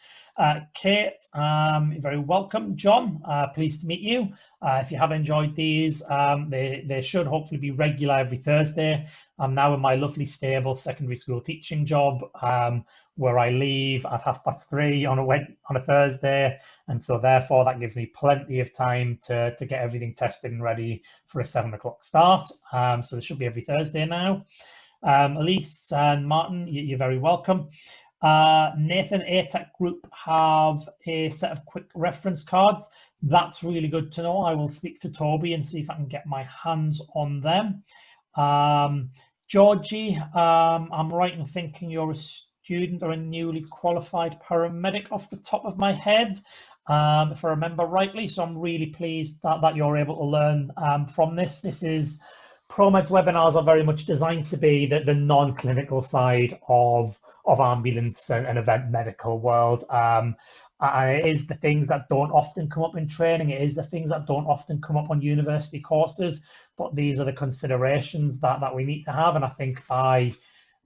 Kate, you're very welcome. John, pleased to meet you. If you have enjoyed these, they should hopefully be regular every Thursday. I'm now in my lovely stable secondary school teaching job, where I leave at 3:30 on a Thursday, and so therefore that gives me plenty of time to get everything tested and ready for a 7 o'clock start. So there should be every Thursday now. Elise and Martin, you're very welcome. Nathan, ATEC Group have a set of quick reference cards. That's really good to know. I will speak to Toby and see if I can get my hands on them. Georgie, I'm right in thinking you're a student or a newly qualified paramedic off the top of my head, if I remember rightly. So I'm really pleased that you're able to learn from this. ProMed's webinars are very much designed to be the non-clinical side of ambulance and event medical world. It is the things that don't often come up in training. It is the things that don't often come up on university courses, but these are the considerations that we need to have. And I think by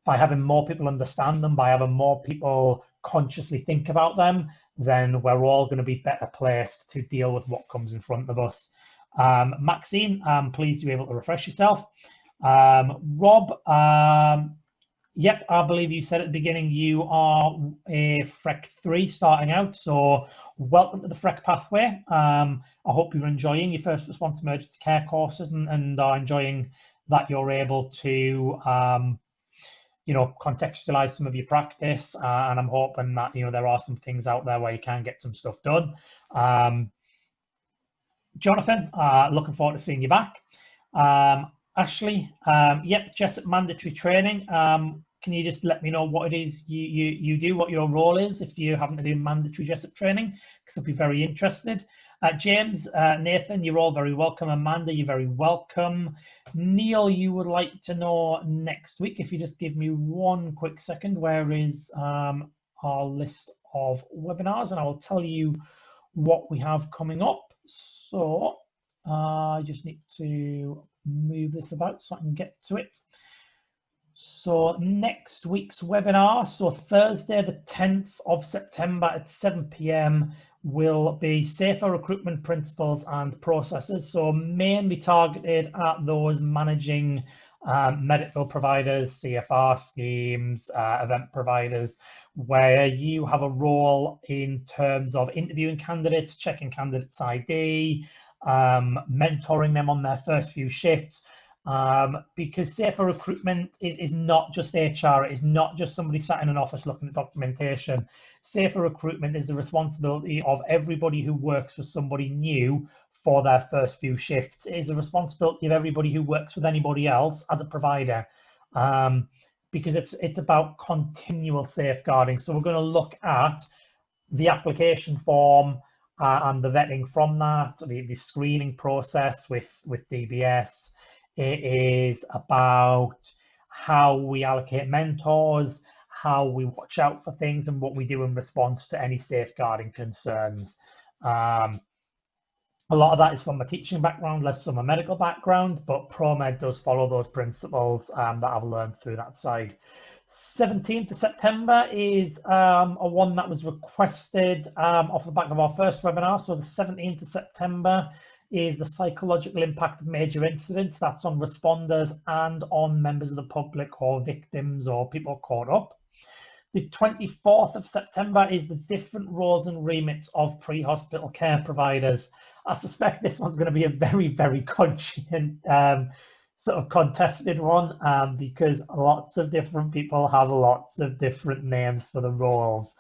having more people understand them, by having more people consciously think about them, then we're all going to be better placed to deal with what comes in front of us. Maxine, I'm pleased you're able to refresh yourself. Rob, yep, I believe you said at the beginning you are a FREC 3 starting out, so welcome to the FREC pathway. I hope you're enjoying your first response emergency care courses and are enjoying that you're able to contextualize some of your practice, and I'm hoping that there are some things out there where you can get some stuff done. Jonathan, looking forward to seeing you back. Ashley, yep, JESIP mandatory training. Can you just let me know what it is you do, what your role is, if you happen to do mandatory JESIP training, because I'd be very interested. James, Nathan, you're all very welcome. Amanda, you're very welcome. Neil, you would like to know next week. If you just give me 1 quick second, where is our list of webinars, and I will tell you what we have coming up. So I just need to move this about so I can get to it. So next week's webinar, so Thursday the 10th of September at 7 p.m. will be safer recruitment principles and processes. So mainly targeted at those managing medical providers, CFR schemes, event providers, where you have a role in terms of interviewing candidates, checking candidates' ID, mentoring them on their first few shifts, because safer recruitment is not just HR, it is not just somebody sat in an office looking at documentation. Safer recruitment is the responsibility of everybody who works for somebody new for their first few shifts. It is a responsibility of everybody who works with anybody else as a provider, because it's about continual safeguarding. So we're going to look at the application form and the vetting from that, the screening process with DBS. It is about how we allocate mentors, how we watch out for things, and what we do in response to any safeguarding concerns. A lot of that is from a teaching background, less from a medical background, but ProMed does follow those principles that I've learned through that side. 17th of September is a one that was requested off the back of our first webinar. So the 17th of September is the psychological impact of major incidents. That's on responders and on members of the public or victims or people caught up. The 24th of September is the different roles and remits of pre-hospital care providers. I suspect this one's going to be a very, very sort of contested one because lots of different people have lots of different names for the roles.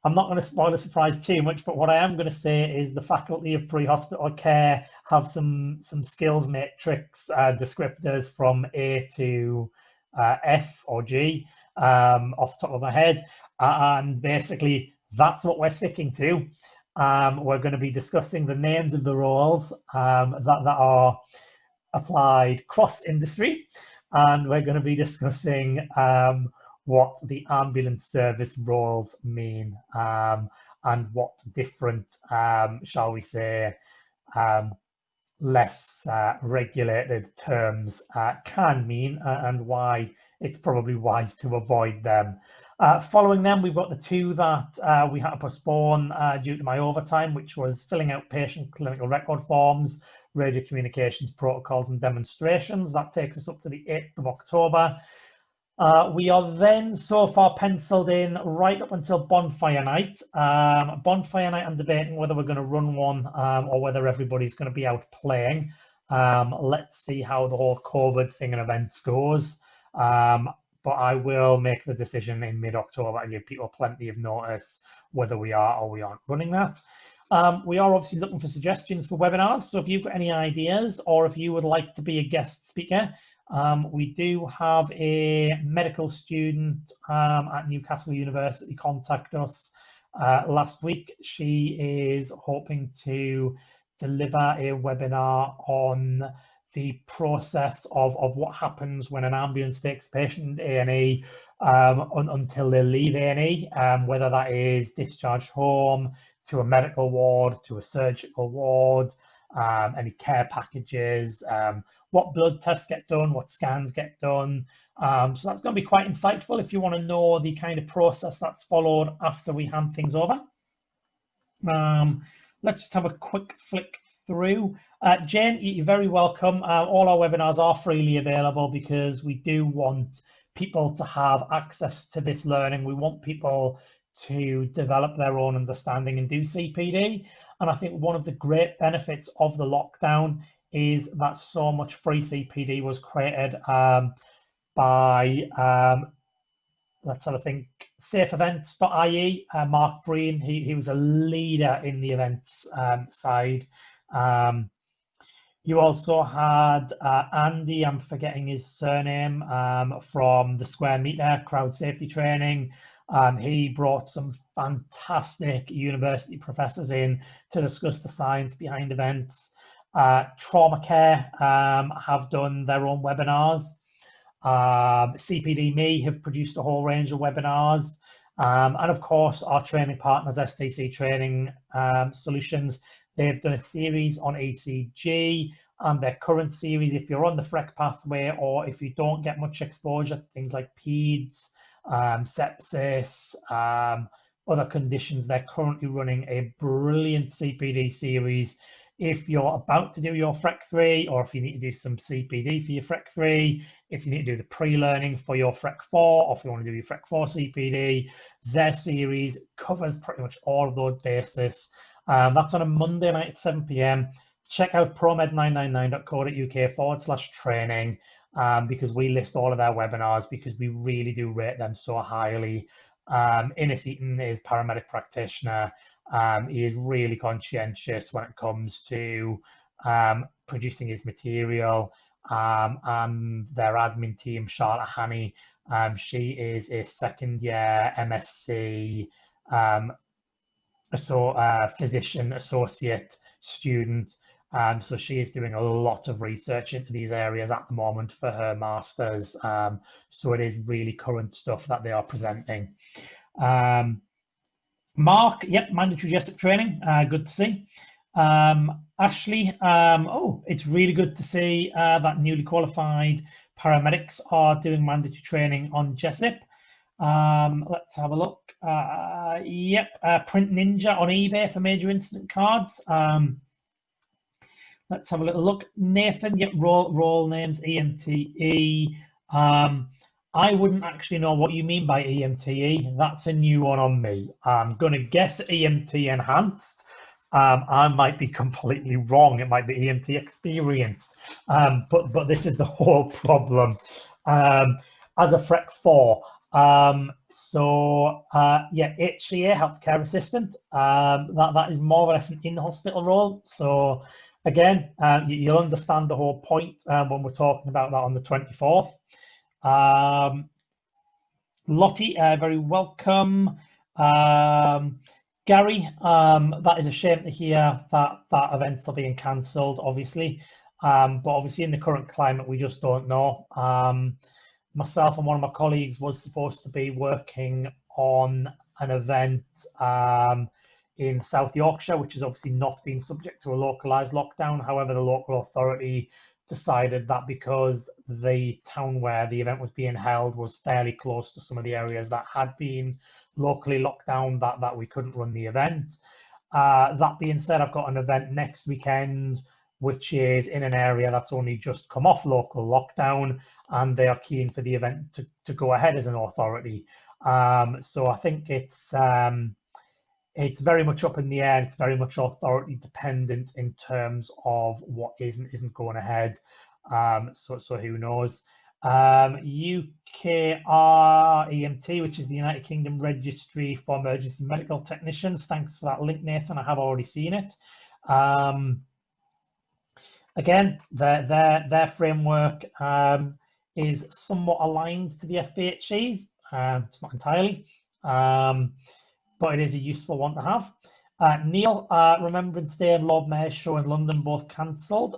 I'm not going to spoil the surprise too much, but what I am going to say is the faculty of pre-hospital care have some skills matrix descriptors from A to F or G off the top of my head, and basically that's what we're sticking to. We're going to be discussing the names of the roles that are applied cross-industry, and we're going to be discussing what the ambulance service roles mean and what different, shall we say, less regulated terms can mean and why it's probably wise to avoid them. Following them, we've got the two that we had to postpone due to my overtime, which was filling out patient clinical record forms, radio communications protocols and demonstrations. That takes us up to the 8th of October. We are then so far penciled in right up until bonfire night. Bonfire night, I'm debating whether we're going to run one or whether everybody's going to be out playing. Let's see how the whole COVID thing and events goes. But I will make the decision in mid-October and give people plenty of notice whether we are or we aren't running that. We are obviously looking for suggestions for webinars. So if you've got any ideas or if you would like to be a guest speaker, we do have a medical student at Newcastle University contact us last week. She is hoping to deliver a webinar on the process of what happens when an ambulance takes a patient A&E until they leave A&E, whether that is discharged home, to a medical ward, to a surgical ward, any care packages, what blood tests get done, what scans get done. So that's going to be quite insightful if you want to know the kind of process that's followed after we hand things over. Let's just have a quick flick through. Jane, you're very welcome. All our webinars are freely available because we do want people to have access to this learning. We want people to develop their own understanding and do CPD. And I think one of the great benefits of the lockdown is that so much free CPD was created by, let's have a think, safeevents.ie. Mark Breen, he was a leader in the events side. You also had Andy, I'm forgetting his surname, from the Square Meter crowd safety training. He brought some fantastic university professors in to discuss the science behind events. Trauma Care have done their own webinars. CPD Me have produced a whole range of webinars. And of course, our training partners, STC Training Solutions, they've done a series on ECG, and their current series, if you're on the FREC pathway or if you don't get much exposure to things like PEDS, sepsis, other conditions, they're currently running a brilliant CPD series. If you're about to do your FREC 3, or if you need to do some CPD for your FREC 3, if you need to do the pre-learning for your FREC 4, or if you want to do your FREC 4 CPD, their series covers pretty much all of those bases. That's on a Monday night at 7 p.m. check out promed999.co.uk/training because we list all of their webinars because we really do rate them so highly. Innes Eaton is paramedic practitioner. He is really conscientious when it comes to producing his material. And their admin team, Charlotte Hannay, she is a second-year MSc physician associate student. So she is doing a lot of research into these areas at the moment for her master's. So it is really current stuff that they are presenting. Mark, yep, mandatory JESIP training, good to see. Ashley, oh, it's really good to see that newly qualified paramedics are doing mandatory training on JESIP. Let's have a look. Yep, Print Ninja on eBay for major incident cards. Let's have a little look. Nathan, yep, role names, EMTE. I wouldn't actually know what you mean by EMTE. That's a new one on me. I'm going to guess EMT enhanced. I might be completely wrong. It might be EMT experienced. But this is the whole problem. As a FREC 4, yeah, HCA, healthcare assistant, that is more or less an in-hospital role. So again, you'll understand the whole point when we're talking about that on the 24th. Lottie, very welcome. Gary, that is a shame to hear that events are being cancelled, obviously. But obviously in the current climate, we just don't know. Myself and one of my colleagues was supposed to be working on an event in South Yorkshire, which has obviously not been subject to a localised lockdown. However, the local authority decided that because the town where the event was being held was fairly close to some of the areas that had been locally locked down, that we couldn't run the event. That being said, I've got an event next weekend, which is in an area that's only just come off local lockdown, and they are keen for the event to go ahead as an authority. So I think it's very much up in the air. It's very much authority dependent in terms of what isn't going ahead. So who knows? UKREMT, which is the United Kingdom Registry for Emergency Medical Technicians. Thanks for that link, Nathan. I have already seen it. Again, their framework is somewhat aligned to the FBHC's. It's not entirely, but it is a useful one to have. Neil, Remembrance Day and Lord Mayor's show in London both cancelled.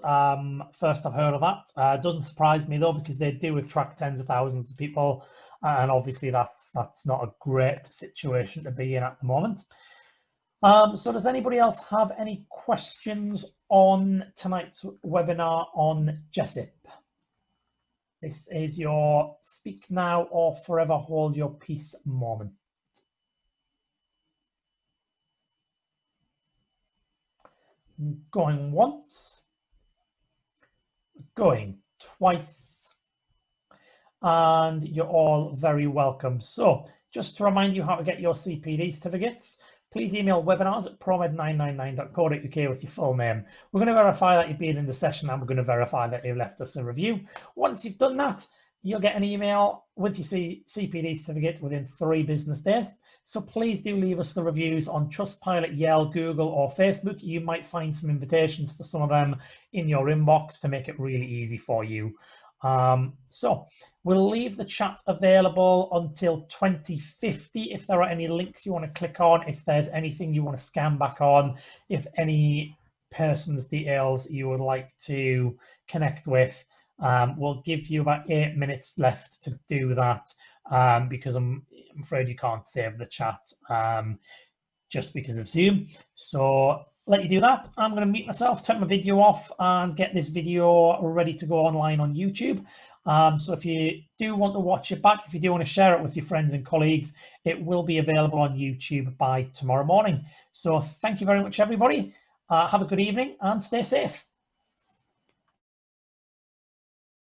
First I've heard of that. Doesn't surprise me though, because they do attract tens of thousands of people, and obviously that's not a great situation to be in at the moment. So does anybody else have any questions on tonight's webinar on JESIP? This is your speak now or forever hold your peace moment. Going once, going twice, and you're all very welcome. So just to remind you how to get your CPD certificates, please email webinars@promed999.co.uk with your full name. We're going to verify that you've been in the session, and we're going to verify that you've left us a review. Once you've done that, you'll get an email with your CPD certificate within 3 business days. So please do leave us the reviews on Trustpilot, Yelp, Google, or Facebook. You might find some invitations to some of them in your inbox to make it really easy for you. So we'll leave the chat available until 2050. If there are any links you want to click on, if there's anything you want to scan back on, if any person's details you would like to connect with, we'll give you about 8 minutes left to do that, because I'm afraid you can't save the chat just because of Zoom. So let you do that. I'm going to mute myself, turn my video off, and get this video ready to go online on YouTube. So if you do want to watch it back, if you do want to share it with your friends and colleagues, it will be available on YouTube by tomorrow morning. So thank you very much, everybody. Have a good evening and stay safe.